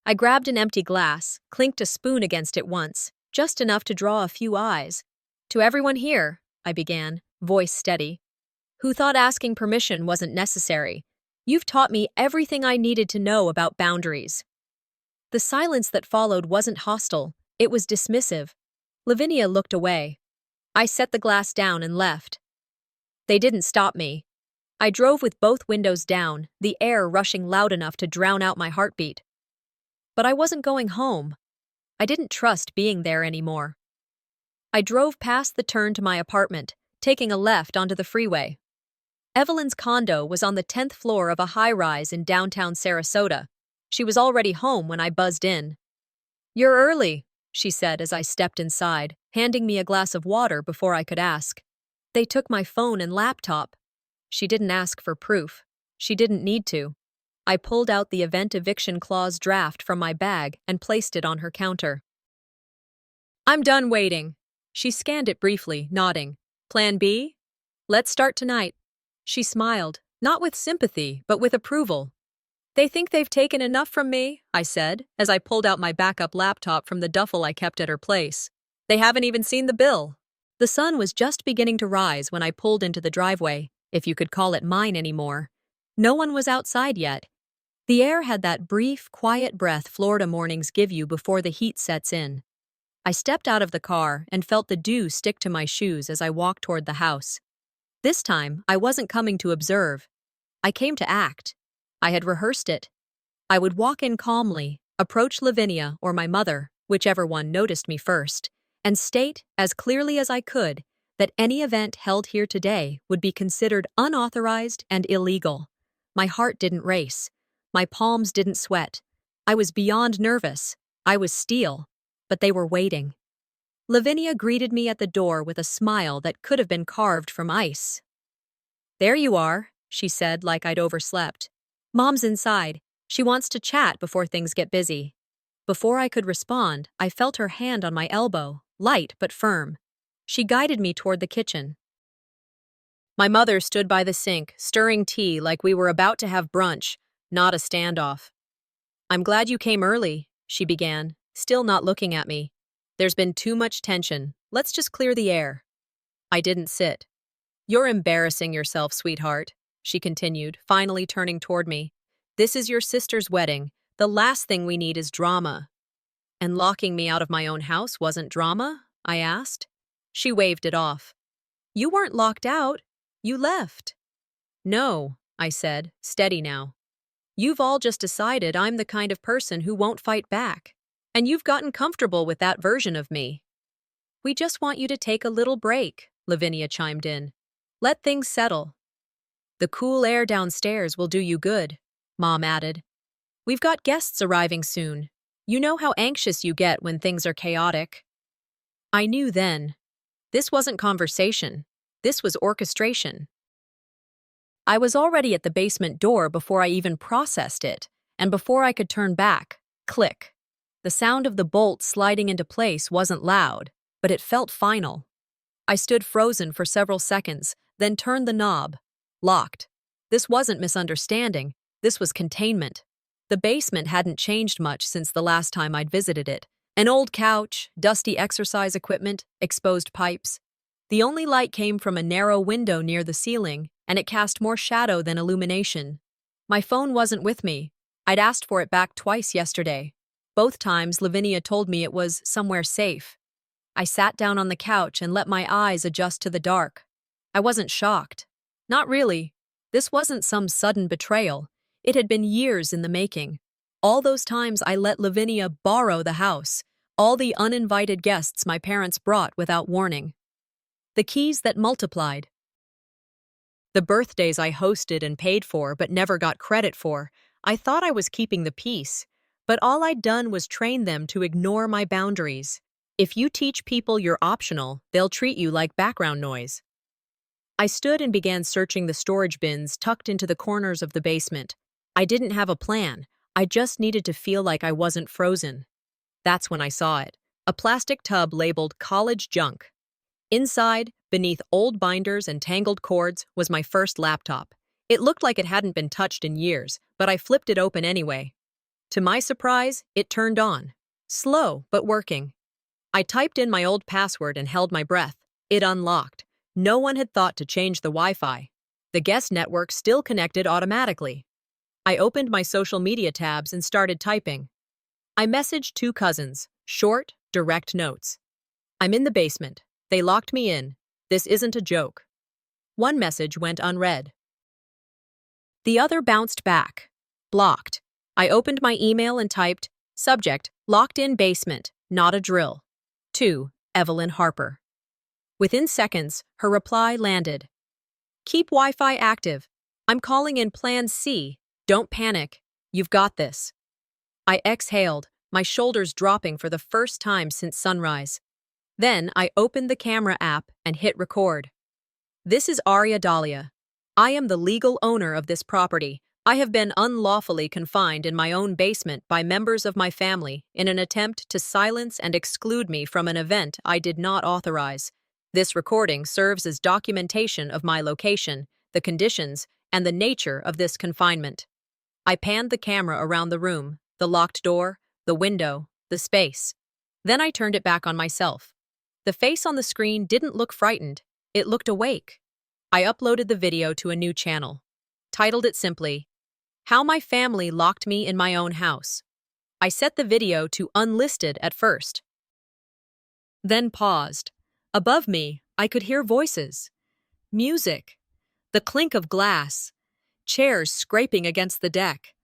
S1: I grabbed an empty glass, clinked a spoon against it once, just enough to draw a few eyes. "To everyone here," I began, voice steady, "who thought asking permission wasn't necessary. You've taught me everything I needed to know about boundaries. The silence that followed wasn't hostile, it was dismissive. Lavinia looked away. I set the glass down and left. They didn't stop me. I drove with both windows down, the air rushing loud enough to drown out my heartbeat. But I wasn't going home. I didn't trust being there anymore. I drove past the turn to my apartment, taking a left onto the freeway. Evelyn's condo was on the 10th floor of a high-rise in downtown Sarasota. She was already home when I buzzed in. "You're early," she said as I stepped inside, handing me a glass of water before I could ask. "They took my phone and laptop." She didn't ask for proof. She didn't need to. I pulled out the event eviction clause draft from my bag and placed it on her counter. "I'm done waiting." She scanned it briefly, nodding. "Plan B? Let's start tonight." She smiled, not with sympathy, but with approval. "They think they've taken enough from me," I said, as I pulled out my backup laptop from the duffel I kept at her place. "They haven't even seen the bill." The sun was just beginning to rise when I pulled into the driveway, if you could call it mine anymore. No one was outside yet. The air had that brief, quiet breath Florida mornings give you before the heat sets in. I stepped out of the car and felt the dew stick to my shoes as I walked toward the house. This time, I wasn't coming to observe. I came to act. I had rehearsed it. I would walk in calmly, approach Lavinia or my mother, whichever one noticed me first, and state, as clearly as I could, that any event held here today would be considered unauthorized and illegal. My heart didn't race. My palms didn't sweat. I was beyond nervous. I was steel. But they were waiting. Lavinia greeted me at the door with a smile that could have been carved from ice. "There you are," she said like I'd overslept. "Mom's inside. She wants to chat before things get busy." Before I could respond, I felt her hand on my elbow, light but firm. She guided me toward the kitchen. My mother stood by the sink, stirring tea like we were about to have brunch, not a standoff. "I'm glad you came early," she began, still not looking at me. "There's been too much tension. Let's just clear the air." I didn't sit. "You're embarrassing yourself, sweetheart," she continued, finally turning toward me. "This is your sister's wedding. The last thing we need is drama." "And locking me out of my own house wasn't drama?" I asked. She waved it off. "You weren't locked out. You left." "No," I said, steady now. "You've all just decided I'm the kind of person who won't fight back. And you've gotten comfortable with that version of me." "We just want you to take a little break," Lavinia chimed in. "Let things settle." "The cool air downstairs will do you good," Mom added. "We've got guests arriving soon. You know how anxious you get when things are chaotic." I knew then. This wasn't conversation. This was orchestration. I was already at the basement door before I even processed it, and before I could turn back, click. The sound of the bolt sliding into place wasn't loud, but it felt final. I stood frozen for several seconds, then turned the knob. Locked. This wasn't misunderstanding. This was containment. The basement hadn't changed much since the last time I'd visited it. An old couch, dusty exercise equipment, exposed pipes. The only light came from a narrow window near the ceiling, and it cast more shadow than illumination. My phone wasn't with me. I'd asked for it back twice yesterday. Both times, Lavinia told me it was somewhere safe. I sat down on the couch and let my eyes adjust to the dark. I wasn't shocked. Not really. This wasn't some sudden betrayal. It had been years in the making. All those times I let Lavinia borrow the house. All the uninvited guests my parents brought without warning. The keys that multiplied. The birthdays I hosted and paid for but never got credit for. I thought I was keeping the peace. But all I'd done was train them to ignore my boundaries. If you teach people you're optional, they'll treat you like background noise. I stood and began searching the storage bins tucked into the corners of the basement. I didn't have a plan. I just needed to feel like I wasn't frozen. That's when I saw it. A plastic tub labeled college junk. Inside, beneath old binders and tangled cords, was my first laptop. It looked like it hadn't been touched in years, but I flipped it open anyway. To my surprise, it turned on. Slow, but working. I typed in my old password and held my breath. It unlocked. No one had thought to change the Wi-Fi. The guest network still connected automatically. I opened my social media tabs and started typing. I messaged 2 cousins, short, direct notes. I'm in the basement. They locked me in. This isn't a joke. One message went unread. The other bounced back. Blocked. I opened my email and typed, subject, locked in basement, not a drill. 2. Evelyn Harper. Within seconds, her reply landed. Keep Wi-Fi active. I'm calling in Plan C. Don't panic. You've got this. I exhaled, my shoulders dropping for the first time since sunrise. Then I opened the camera app and hit record. This is Arya Dahlia. I am the legal owner of this property. I have been unlawfully confined in my own basement by members of my family in an attempt to silence and exclude me from an event I did not authorize. This recording serves as documentation of my location, the conditions, and the nature of this confinement. I panned the camera around the room, the locked door, the window, the space. Then I turned it back on myself. The face on the screen didn't look frightened. It looked awake. I uploaded the video to a new channel. Titled it simply, How My Family Locked Me in My Own House. I set the video to unlisted at first. Then paused. Above me, I could hear voices. Music. The clink of glass. Chairs scraping against the deck.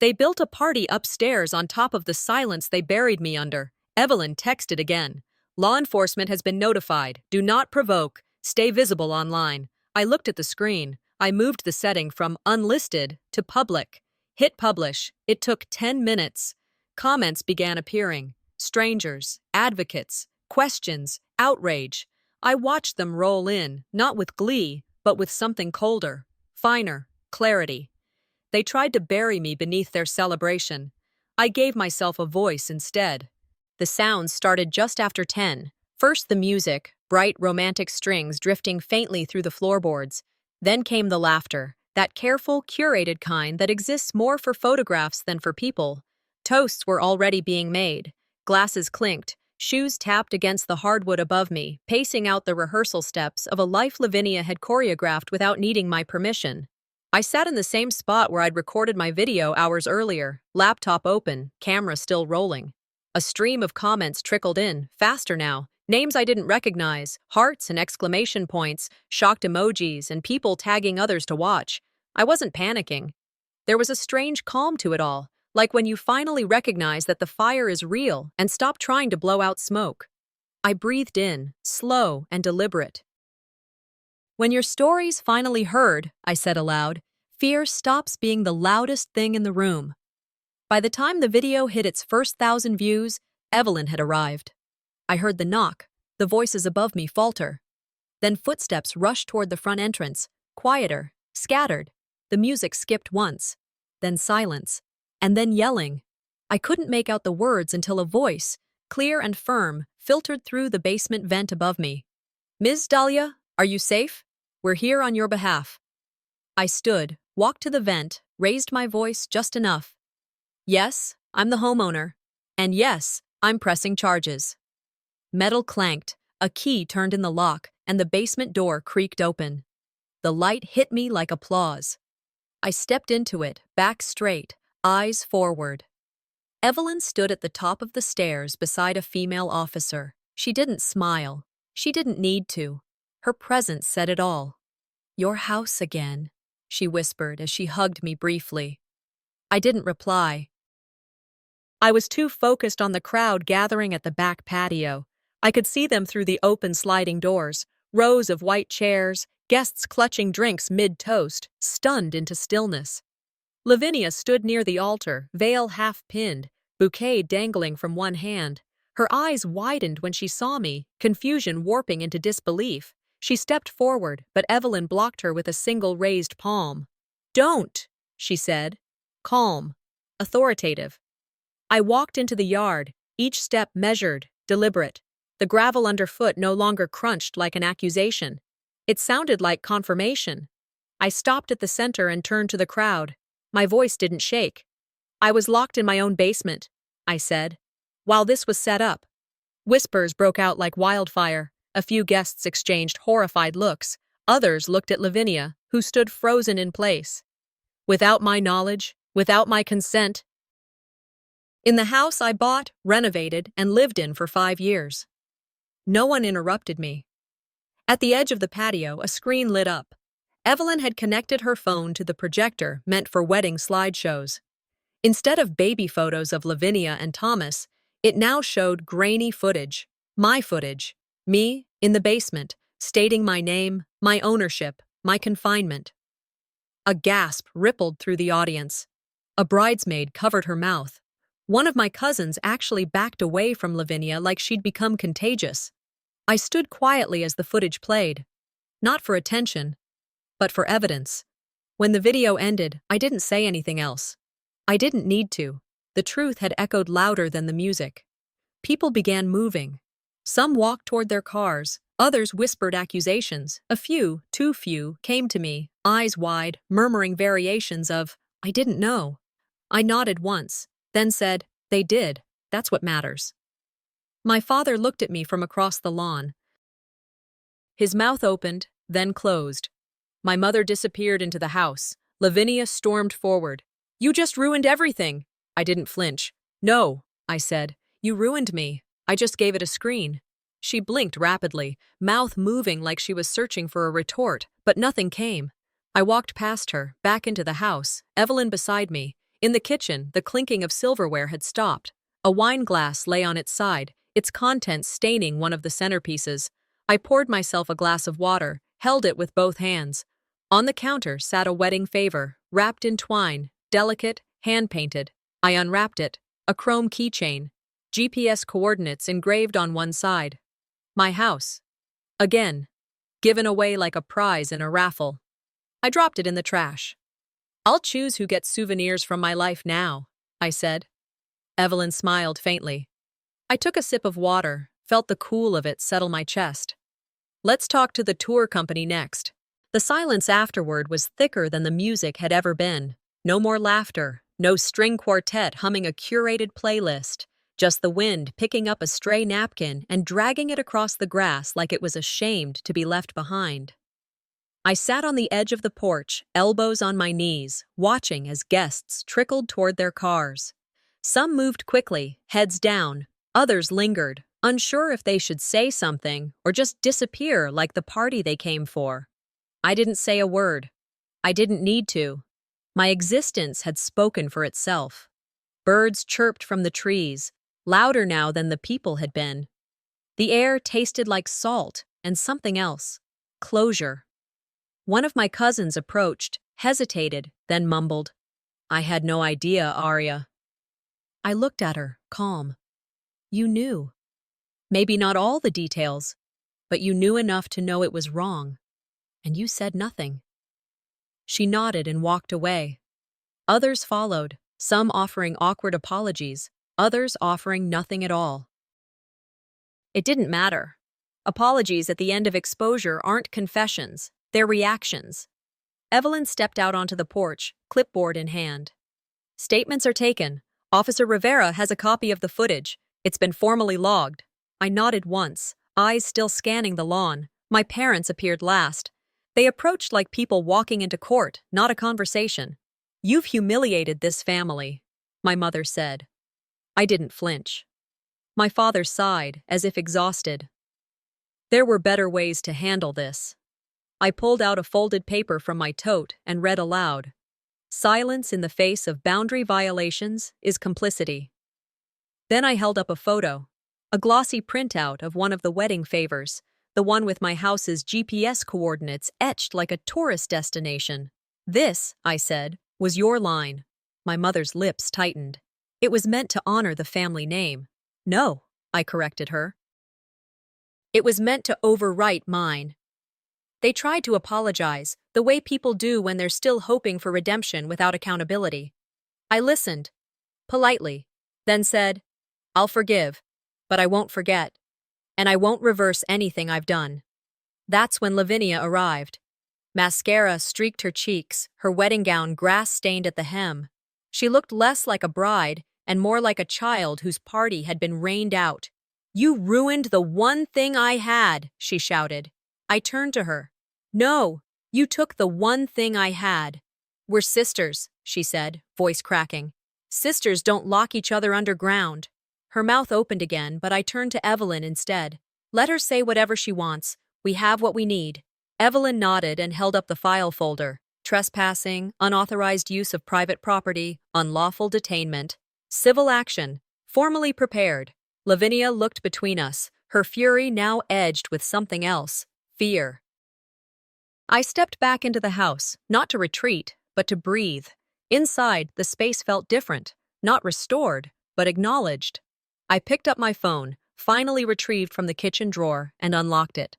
S1: They built a party upstairs on top of the silence they buried me under. Evelyn texted again. Law enforcement has been notified. Do not provoke. Stay visible online. I looked at the screen. I moved the setting from unlisted to public. Hit publish. It took 10 minutes. Comments began appearing. Strangers, advocates, questions, outrage. I watched them roll in, not with glee, but with something colder, finer, clarity. They tried to bury me beneath their celebration. I gave myself a voice instead. The sounds started just after 10. First the music, bright romantic strings drifting faintly through the floorboards. Then came the laughter, that careful, curated kind that exists more for photographs than for people. Toasts were already being made. Glasses clinked, shoes tapped against the hardwood above me, pacing out the rehearsal steps of a life Lavinia had choreographed without needing my permission. I sat in the same spot where I'd recorded my video hours earlier, laptop open, camera still rolling. A stream of comments trickled in, faster now. Names I didn't recognize, hearts and exclamation points, shocked emojis, and people tagging others to watch. I wasn't panicking. There was a strange calm to it all, like when you finally recognize that the fire is real and stop trying to blow out smoke. I breathed in, slow and deliberate. When your story's finally heard, I said aloud, fear stops being the loudest thing in the room. By the time the video hit its first 1,000 views, Evelyn had arrived. I heard the knock, the voices above me falter. Then footsteps rushed toward the front entrance, quieter, scattered. The music skipped once, then silence, and then yelling. I couldn't make out the words until a voice, clear and firm, filtered through the basement vent above me. Ms. Dahlia, are you safe? We're here on your behalf. I stood, walked to the vent, raised my voice just enough. Yes, I'm the homeowner. And yes, I'm pressing charges. Metal clanked, a key turned in the lock, and the basement door creaked open. The light hit me like applause. I stepped into it, back straight, eyes forward. Evelyn stood at the top of the stairs beside a female officer. She didn't smile. She didn't need to. Her presence said it all. Your house again, she whispered as she hugged me briefly. I didn't reply. I was too focused on the crowd gathering at the back patio. I could see them through the open sliding doors, rows of white chairs, guests clutching drinks mid-toast, stunned into stillness. Lavinia stood near the altar, veil half-pinned, bouquet dangling from one hand. Her eyes widened when she saw me, confusion warping into disbelief. She stepped forward, but Evelyn blocked her with a single raised palm. Don't, she said. Calm, authoritative. I walked into the yard, each step measured, deliberate. The gravel underfoot no longer crunched like an accusation. It sounded like confirmation. I stopped at the center and turned to the crowd. My voice didn't shake. I was locked in my own basement, I said. While this was set up, whispers broke out like wildfire. A few guests exchanged horrified looks. Others looked at Lavinia, who stood frozen in place. Without my knowledge, without my consent. In the house I bought, renovated, and lived in for 5 years. No one interrupted me. At the edge of the patio, a screen lit up. Evelyn had connected her phone to the projector meant for wedding slideshows. Instead of baby photos of Lavinia and Thomas, it now showed grainy footage, my footage, me in the basement, stating my name, my ownership, my confinement. A gasp rippled through the audience. A bridesmaid covered her mouth. One of my cousins actually backed away from Lavinia like she'd become contagious. I stood quietly as the footage played, not for attention, but for evidence. When the video ended, I didn't say anything else. I didn't need to. The truth had echoed louder than the music. People began moving. Some walked toward their cars, others whispered accusations. A few, too few, came to me, eyes wide, murmuring variations of, "I didn't know." I nodded once, then said, "They did. That's what matters." My father looked at me from across the lawn. His mouth opened, then closed. My mother disappeared into the house. Lavinia stormed forward. "You just ruined everything." I didn't flinch. "No," I said. "You ruined me. I just gave it a screen." She blinked rapidly, mouth moving like she was searching for a retort, but nothing came. I walked past her, back into the house, Evelyn beside me. In the kitchen, the clinking of silverware had stopped. A wine glass lay on its side, its contents staining one of the centerpieces. I poured myself a glass of water, held it with both hands. On the counter sat a wedding favor, wrapped in twine, delicate, hand-painted. I unwrapped it. A chrome keychain. GPS coordinates engraved on one side. My house. Again. Given away like a prize in a raffle. I dropped it in the trash. "I'll choose who gets souvenirs from my life now," I said. Evelyn smiled faintly. I took a sip of water, felt the cool of it settle my chest. "Let's talk to the tour company next." The silence afterward was thicker than the music had ever been. No more laughter, no string quartet humming a curated playlist, just the wind picking up a stray napkin and dragging it across the grass like it was ashamed to be left behind. I sat on the edge of the porch, elbows on my knees, watching as guests trickled toward their cars. Some moved quickly, heads down. Others lingered, unsure if they should say something or just disappear like the party they came for. I didn't say a word. I didn't need to. My existence had spoken for itself. Birds chirped from the trees, louder now than the people had been. The air tasted like salt and something else. Closure. One of my cousins approached, hesitated, then mumbled, "I had no idea, Arya." I looked at her, calm. "You knew. Maybe not all the details, but you knew enough to know it was wrong. And you said nothing." She nodded and walked away. Others followed, some offering awkward apologies, others offering nothing at all. It didn't matter. Apologies at the end of exposure aren't confessions, they're reactions. Evelyn stepped out onto the porch, clipboard in hand. "Statements are taken. Officer Rivera has a copy of the footage. It's been formally logged." I nodded once, eyes still scanning the lawn. My parents appeared last. They approached like people walking into court, not a conversation. "You've humiliated this family," my mother said. I didn't flinch. My father sighed, as if exhausted. "There were better ways to handle this." I pulled out a folded paper from my tote and read aloud. "Silence in the face of boundary violations is complicity." Then I held up a photo, a glossy printout of one of the wedding favors, the one with my house's GPS coordinates etched like a tourist destination. "This," I said, "was your line." My mother's lips tightened. "It was meant to honor the family name." "No," I corrected her. "It was meant to overwrite mine." They tried to apologize, the way people do when they're still hoping for redemption without accountability. I listened, politely, then said, "I'll forgive, but I won't forget. And I won't reverse anything I've done." That's when Lavinia arrived. Mascara streaked her cheeks, her wedding gown grass-stained at the hem. She looked less like a bride and more like a child whose party had been rained out. "You ruined the one thing I had," she shouted. I turned to her. "No, you took the one thing I had." We're sisters, she said, voice cracking. Sisters don't lock each other underground. Her mouth opened again, but I turned to Evelyn instead. Let her say whatever she wants. We have what we need. Evelyn nodded and held up the file folder. Trespassing, unauthorized use of private property, unlawful detainment, civil action, formally prepared. Lavinia looked between us, her fury now edged with something else, fear. I stepped back into the house, not to retreat, but to breathe. Inside, the space felt different, not restored, but acknowledged. I picked up my phone, finally retrieved from the kitchen drawer, and unlocked it.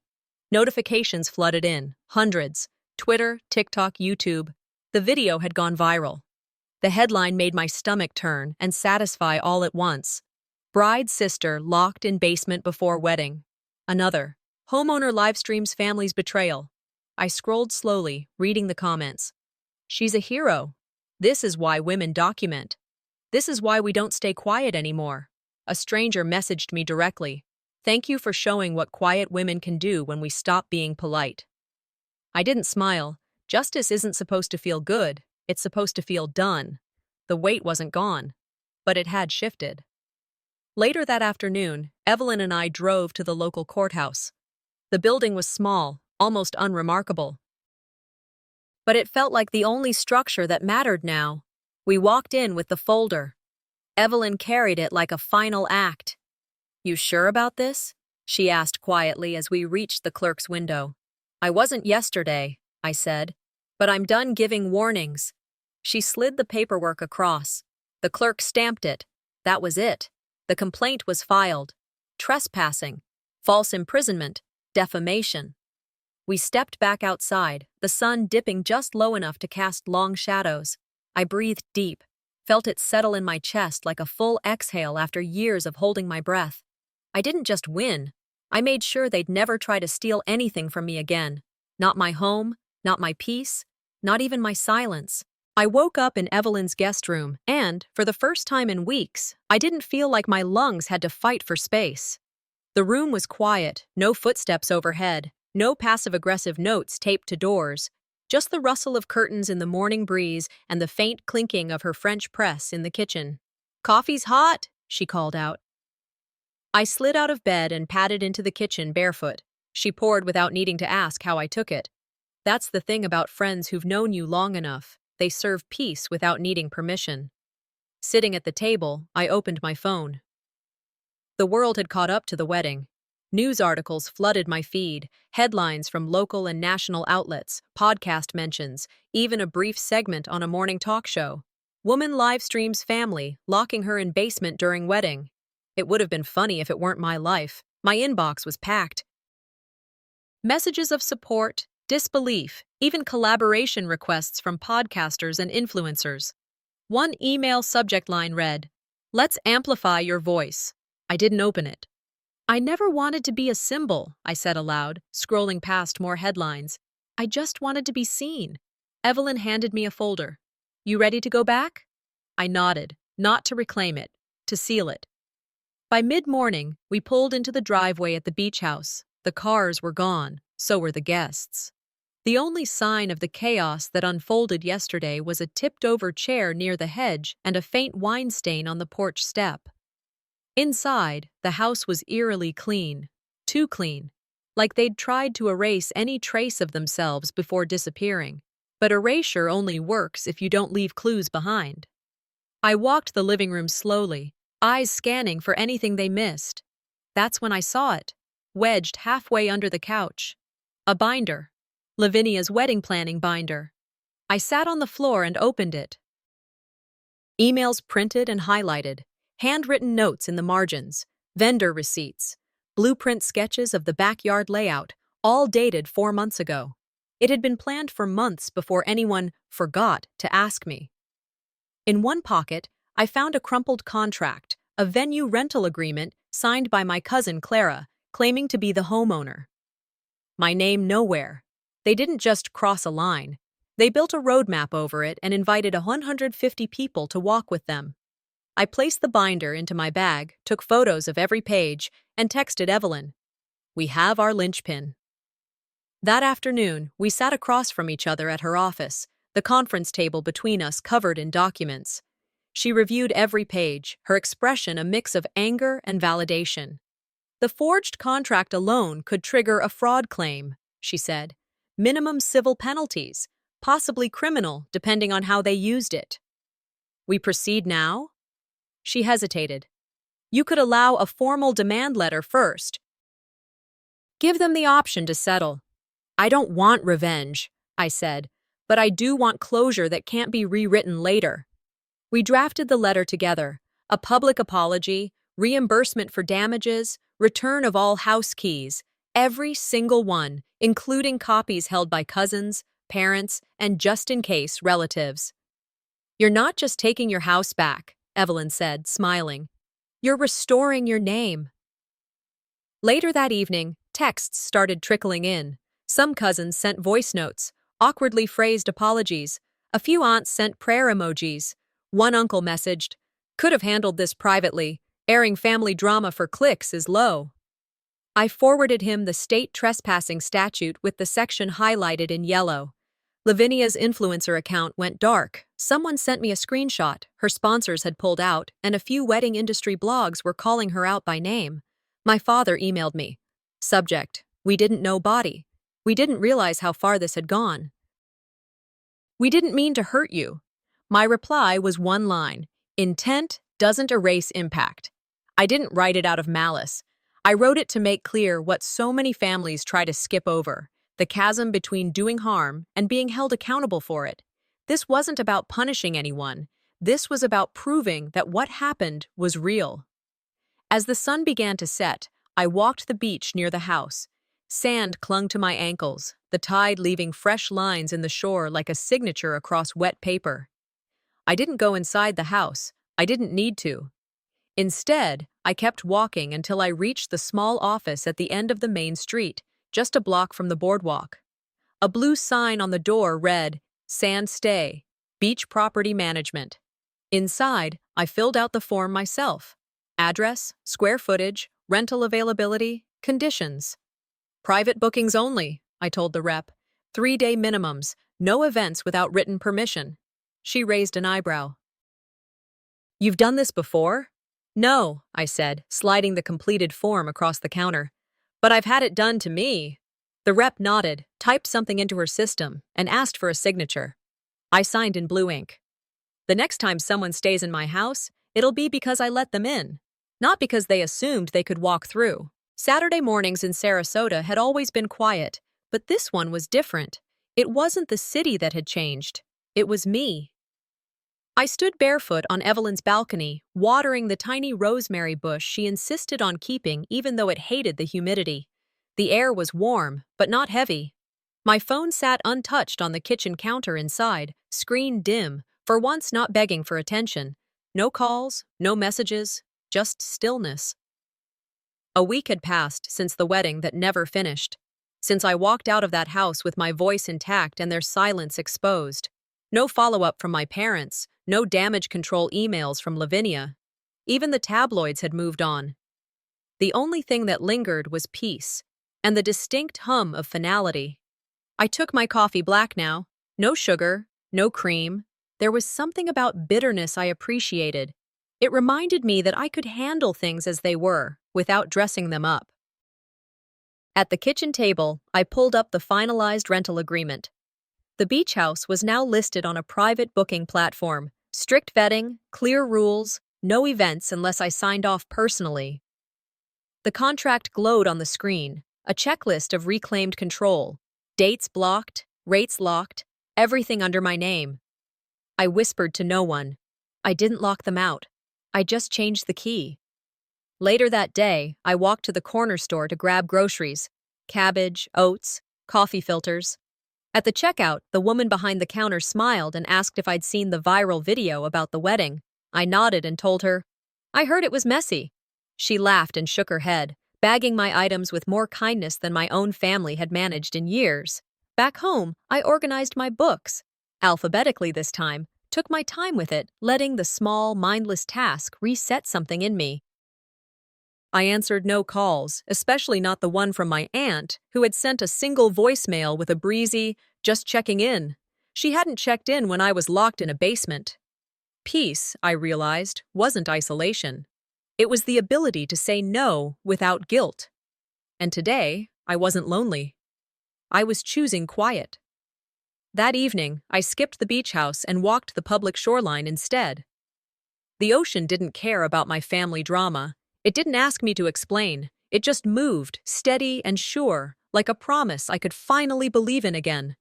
S1: Notifications flooded in, hundreds. Twitter, TikTok, YouTube. The video had gone viral. The headline made my stomach turn and satisfy all at once. Bride's sister locked in basement before wedding. Another. Homeowner livestreams family's betrayal. I scrolled slowly, reading the comments. She's a hero. This is why women document. This is why we don't stay quiet anymore. A stranger messaged me directly. Thank you for showing what quiet women can do when we stop being polite. I didn't smile. Justice isn't supposed to feel good. It's supposed to feel done. The weight wasn't gone, but it had shifted. Later that afternoon, Evelyn and I drove to the local courthouse. The building was small, almost unremarkable. But it felt like the only structure that mattered now. We walked in with the folder. Evelyn carried it like a final act. You sure about this? She asked quietly as we reached the clerk's window. I wasn't yesterday, I said, but I'm done giving warnings. She slid the paperwork across. The clerk stamped it. That was it. The complaint was filed. Trespassing, false imprisonment, defamation. We stepped back outside, the sun dipping just low enough to cast long shadows. I breathed deep, felt it settle in my chest like a full exhale after years of holding my breath. I didn't just win. I made sure they'd never try to steal anything from me again. Not my home, not my peace, not even my silence. I woke up in Evelyn's guest room, and, for the first time in weeks, I didn't feel like my lungs had to fight for space. The room was quiet, no footsteps overhead, no passive-aggressive notes taped to doors, just the rustle of curtains in the morning breeze and the faint clinking of her French press in the kitchen. "Coffee's hot," she called out. I slid out of bed and padded into the kitchen barefoot. She poured without needing to ask how I took it. That's the thing about friends who've known you long enough. They serve peace without needing permission. Sitting at the table, I opened my phone. The world had caught up to the wedding. News articles flooded my feed, headlines from local and national outlets, podcast mentions, even a brief segment on a morning talk show. Woman live streams family, locking her in basement during wedding. It would have been funny if it weren't my life. My inbox was packed. Messages of support, disbelief, even collaboration requests from podcasters and influencers. One email subject line read, "Let's amplify your voice." I didn't open it. I never wanted to be a symbol, I said aloud, scrolling past more headlines. I just wanted to be seen. Evelyn handed me a folder. You ready to go back? I nodded, not to reclaim it, to seal it. By mid-morning, we pulled into the driveway at the beach house. The cars were gone, so were the guests. The only sign of the chaos that unfolded yesterday was a tipped-over chair near the hedge and a faint wine stain on the porch step. Inside, the house was eerily clean, too clean, like they'd tried to erase any trace of themselves before disappearing. But erasure only works if you don't leave clues behind. I walked the living room slowly, eyes scanning for anything they missed. That's when I saw it, wedged halfway under the couch. A binder. Lavinia's wedding planning binder. I sat on the floor and opened it. Emails printed and highlighted, handwritten notes in the margins, vendor receipts, blueprint sketches of the backyard layout, all dated 4 months ago. It had been planned for months before anyone forgot to ask me. In one pocket, I found a crumpled contract, a venue rental agreement signed by my cousin Clara, claiming to be the homeowner. My name nowhere. They didn't just cross a line. They built a roadmap over it and invited 150 people to walk with them. I placed the binder into my bag, took photos of every page, and texted Evelyn. We have our linchpin. That afternoon, we sat across from each other at her office, the conference table between us covered in documents. She reviewed every page, her expression a mix of anger and validation. The forged contract alone could trigger a fraud claim, she said. Minimum civil penalties, possibly criminal, depending on how they used it. We proceed now? She hesitated. You could allow a formal demand letter first. Give them the option to settle. I don't want revenge, I said, but I do want closure that can't be rewritten later. We drafted the letter together, a public apology, reimbursement for damages, return of all house keys, every single one, including copies held by cousins, parents, and just-in-case relatives. You're not just taking your house back, Evelyn said, smiling. You're restoring your name. Later that evening, texts started trickling in. Some cousins sent voice notes, awkwardly phrased apologies. A few aunts sent prayer emojis. One uncle messaged, "Could have handled this privately. Airing family drama for clicks is low." I forwarded him the state trespassing statute with the section highlighted in yellow. Lavinia's influencer account went dark. Someone sent me a screenshot. Her sponsors had pulled out, and a few wedding industry blogs were calling her out by name. My father emailed me. Subject: We didn't know body. We didn't realize how far this had gone. We didn't mean to hurt you. My reply was one line. Intent doesn't erase impact. I didn't write it out of malice. I wrote it to make clear what so many families try to skip over, the chasm between doing harm and being held accountable for it. This wasn't about punishing anyone. This was about proving that what happened was real. As the sun began to set, I walked the beach near the house. Sand clung to my ankles, the tide leaving fresh lines in the shore like a signature across wet paper. I didn't go inside the house. I didn't need to. Instead, I kept walking until I reached the small office at the end of the main street, just a block from the boardwalk. A blue sign on the door read, Sand Stay, Beach Property Management. Inside, I filled out the form myself. Address, square footage, rental availability, conditions. Private bookings only, I told the rep. 3-day minimums, no events without written permission. She raised an eyebrow. You've done this before? No, I said, sliding the completed form across the counter. But I've had it done to me. The rep nodded, typed something into her system, and asked for a signature. I signed in blue ink. The next time someone stays in my house, it'll be because I let them in, not because they assumed they could walk through. Saturday mornings in Sarasota had always been quiet, but this one was different. It wasn't the city that had changed. It was me. I stood barefoot on Evelyn's balcony, watering the tiny rosemary bush she insisted on keeping even though it hated the humidity. The air was warm, but not heavy. My phone sat untouched on the kitchen counter inside, screen dim, for once not begging for attention. No calls, no messages, just stillness. A week had passed since the wedding that never finished, since I walked out of that house with my voice intact and their silence exposed. No follow-up from my parents, no damage control emails from Lavinia. Even the tabloids had moved on. The only thing that lingered was peace, and the distinct hum of finality. I took my coffee black now. No sugar, no cream. There was something about bitterness I appreciated. It reminded me that I could handle things as they were, without dressing them up. At the kitchen table, I pulled up the finalized rental agreement. The beach house was now listed on a private booking platform. Strict vetting, clear rules, no events unless I signed off personally. The contract glowed on the screen, a checklist of reclaimed control. Dates blocked, rates locked, everything under my name. I whispered to no one. I didn't lock them out. I just changed the key. Later that day, I walked to the corner store to grab groceries. Cabbage, oats, coffee filters. At the checkout, the woman behind the counter smiled and asked if I'd seen the viral video about the wedding. I nodded and told her, I heard it was messy. She laughed and shook her head, bagging my items with more kindness than my own family had managed in years. Back home, I organized my books, alphabetically this time, took my time with it, letting the small, mindless task reset something in me. I answered no calls, especially not the one from my aunt, who had sent a single voicemail with a breezy, just checking in. She hadn't checked in when I was locked in a basement. Peace, I realized, wasn't isolation. It was the ability to say no without guilt. And today, I wasn't lonely. I was choosing quiet. That evening, I skipped the beach house and walked the public shoreline instead. The ocean didn't care about my family drama. It didn't ask me to explain. It just moved, steady and sure, like a promise I could finally believe in again.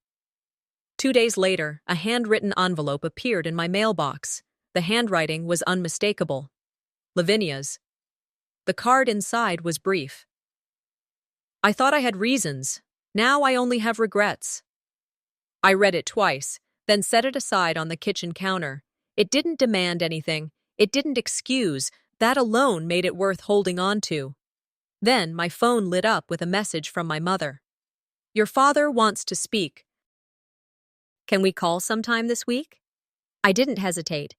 S1: 2 days later, a handwritten envelope appeared in my mailbox. The handwriting was unmistakable. Lavinia's. The card inside was brief. I thought I had reasons. Now I only have regrets. I read it twice, then set it aside on the kitchen counter. It didn't demand anything. It didn't excuse. That alone made it worth holding on to. Then my phone lit up with a message from my mother. Your father wants to speak. Can we call sometime this week? I didn't hesitate.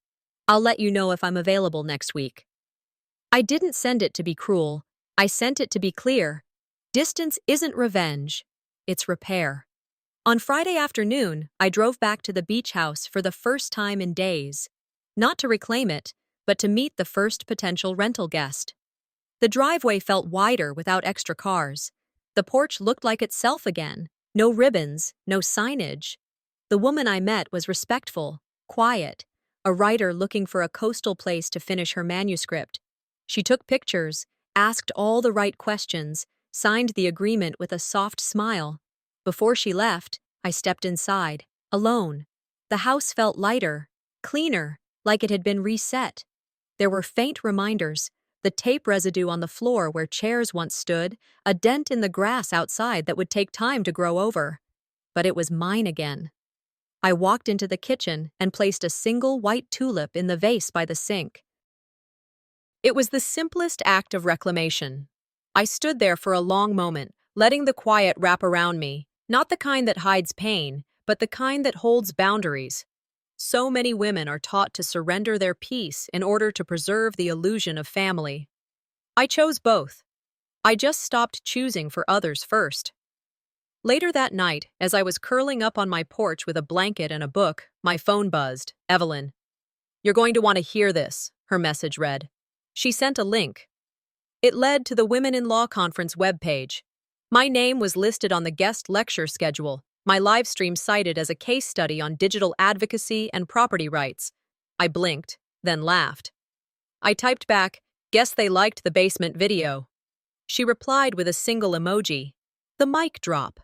S1: I'll let you know if I'm available next week. I didn't send it to be cruel. I sent it to be clear. Distance isn't revenge. It's repair. On Friday afternoon, I drove back to the beach house for the first time in days. Not to reclaim it, but to meet the first potential rental guest. The driveway felt wider without extra cars. The porch looked like itself again. No ribbons, no signage. The woman I met was respectful, quiet, a writer looking for a coastal place to finish her manuscript. She took pictures, asked all the right questions, signed the agreement with a soft smile. Before she left, I stepped inside, alone. The house felt lighter, cleaner, like it had been reset. There were faint reminders, the tape residue on the floor where chairs once stood, a dent in the grass outside that would take time to grow over. But it was mine again. I walked into the kitchen and placed a single white tulip in the vase by the sink. It was the simplest act of reclamation. I stood there for a long moment, letting the quiet wrap around me, not the kind that hides pain, but the kind that holds boundaries. So many women are taught to surrender their peace in order to preserve the illusion of family. I chose both. I just stopped choosing for others first. Later that night, as I was curling up on my porch with a blanket and a book, my phone buzzed. Evelyn. You're going to want to hear this, her message read. She sent a link. It led to the Women in Law Conference webpage. My name was listed on the guest lecture schedule, my live stream cited as a case study on digital advocacy and property rights. I blinked, then laughed. I typed back, guess they liked the basement video. She replied with a single emoji. The mic drop.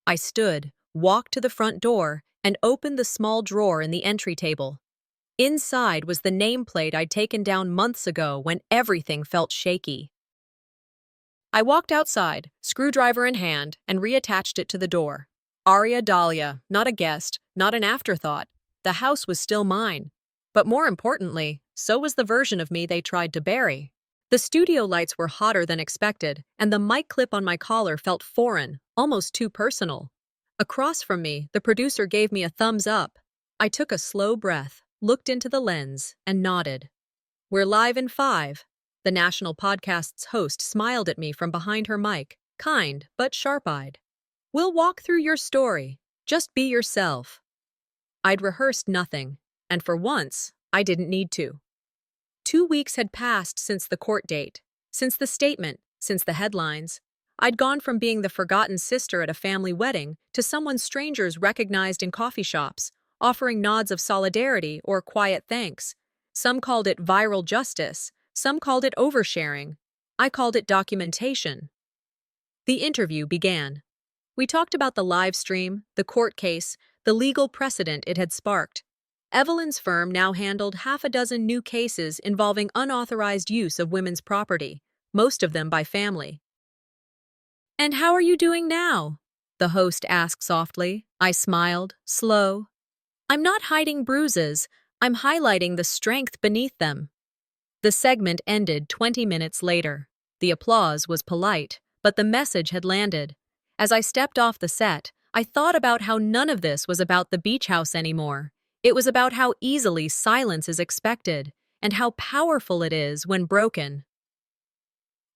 S1: I stood, walked to the front door, and opened the small drawer in the entry table. Inside was the nameplate I'd taken down months ago when everything felt shaky. I walked outside, screwdriver in hand, and reattached it to the door. Aria Dahlia, not a guest, not an afterthought. The house was still mine. But more importantly, so was the version of me they tried to bury. The studio lights were hotter than expected, and the mic clip on my collar felt foreign, almost too personal. Across from me, the producer gave me a thumbs up. I took a slow breath, looked into the lens, and nodded. We're live in 5. The national podcast's host smiled at me from behind her mic, kind but sharp-eyed. We'll walk through your story. Just be yourself. I'd rehearsed nothing, and for once, I didn't need to. 2 weeks had passed since the court date, since the statement, since the headlines. I'd gone from being the forgotten sister at a family wedding to someone strangers recognized in coffee shops, offering nods of solidarity or quiet thanks. Some called it viral justice, some called it oversharing. I called it documentation. The interview began. We talked about the live stream, the court case, the legal precedent it had sparked. Evelyn's firm now handled half a dozen new cases involving unauthorized use of women's property, most of them by family. And how are you doing now? The host asked softly. I smiled, slow. I'm not hiding bruises. I'm highlighting the strength beneath them. The segment ended 20 minutes later. The applause was polite, but the message had landed. As I stepped off the set, I thought about how none of this was about the beach house anymore. It was about how easily silence is expected, and how powerful it is when broken.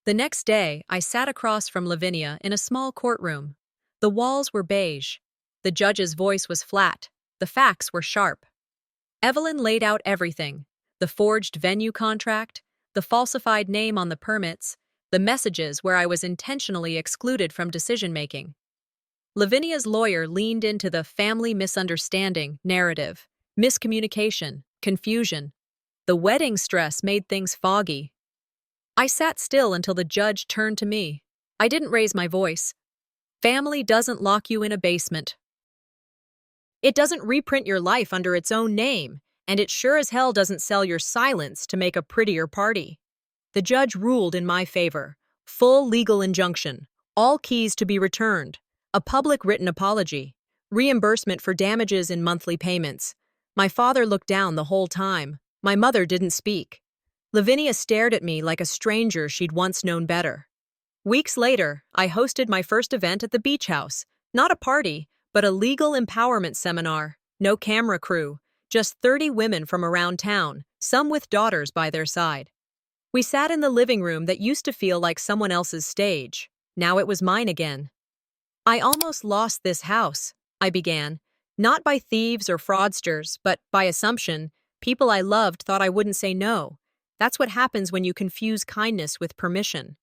S1: The next day, I sat across from Lavinia in a small courtroom. The walls were beige. The judge's voice was flat. The facts were sharp. Evelyn laid out everything: the forged venue contract, the falsified name on the permits, the messages where I was intentionally excluded from decision-making. Lavinia's lawyer leaned into the family misunderstanding narrative, miscommunication, confusion. The wedding stress made things foggy. I sat still until the judge turned to me. I didn't raise my voice. Family doesn't lock you in a basement. It doesn't reprint your life under its own name, and it sure as hell doesn't sell your silence to make a prettier party. The judge ruled in my favor. Full legal injunction, all keys to be returned, a public written apology, reimbursement for damages in monthly payments. My father looked down the whole time. My mother didn't speak. Lavinia stared at me like a stranger she'd once known better. Weeks later, I hosted my first event at the beach house. Not a party, but a legal empowerment seminar. No camera crew, just 30 women from around town, some with daughters by their side. We sat in the living room that used to feel like someone else's stage. Now it was mine again. I almost lost this house, I began. Not by thieves or fraudsters, but by assumption. People I loved thought I wouldn't say no. That's what happens when you confuse kindness with permission.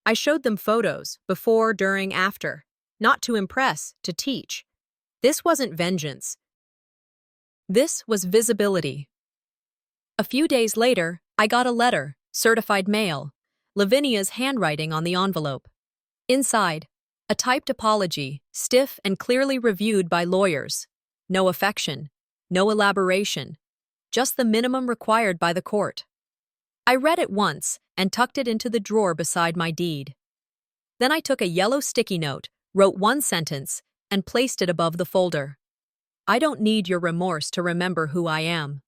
S1: I showed them photos, before, during, after. Not to impress, to teach. This wasn't vengeance. This was visibility. A few days later, I got a letter, certified mail, Lavinia's handwriting on the envelope. Inside, a typed apology, stiff and clearly reviewed by lawyers. No affection, no elaboration, just the minimum required by the court. I read it once and tucked it into the drawer beside my deed. Then I took a yellow sticky note, wrote one sentence, and placed it above the folder. I don't need your remorse to remember who I am.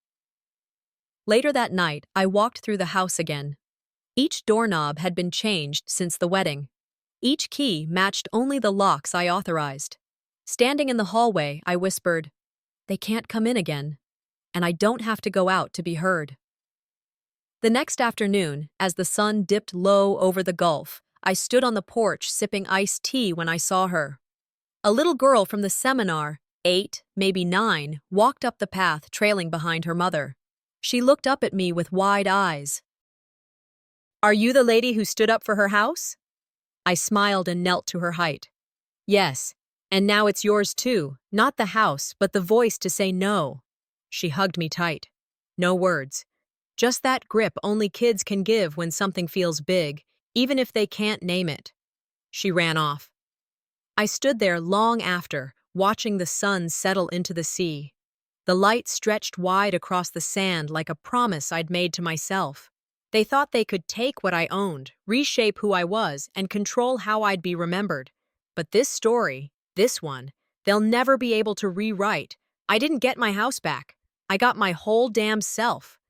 S1: Later that night, I walked through the house again. Each doorknob had been changed since the wedding. Each key matched only the locks I authorized. Standing in the hallway, I whispered, "They can't come in again, and I don't have to go out to be heard." The next afternoon, as the sun dipped low over the Gulf, I stood on the porch sipping iced tea when I saw her. A little girl from the seminar, 8, maybe 9, walked up the path trailing behind her mother. She looked up at me with wide eyes. "Are you the lady who stood up for her house?" I smiled and knelt to her height. "Yes, and now it's yours too, not the house, but the voice to say no." She hugged me tight. No words. Just that grip only kids can give when something feels big, even if they can't name it. She ran off. I stood there long after, watching the sun settle into the sea. The light stretched wide across the sand like a promise I'd made to myself. They thought they could take what I owned, reshape who I was, and control how I'd be remembered. But this story, this one, they'll never be able to rewrite. I didn't get my house back. I got my whole damn self.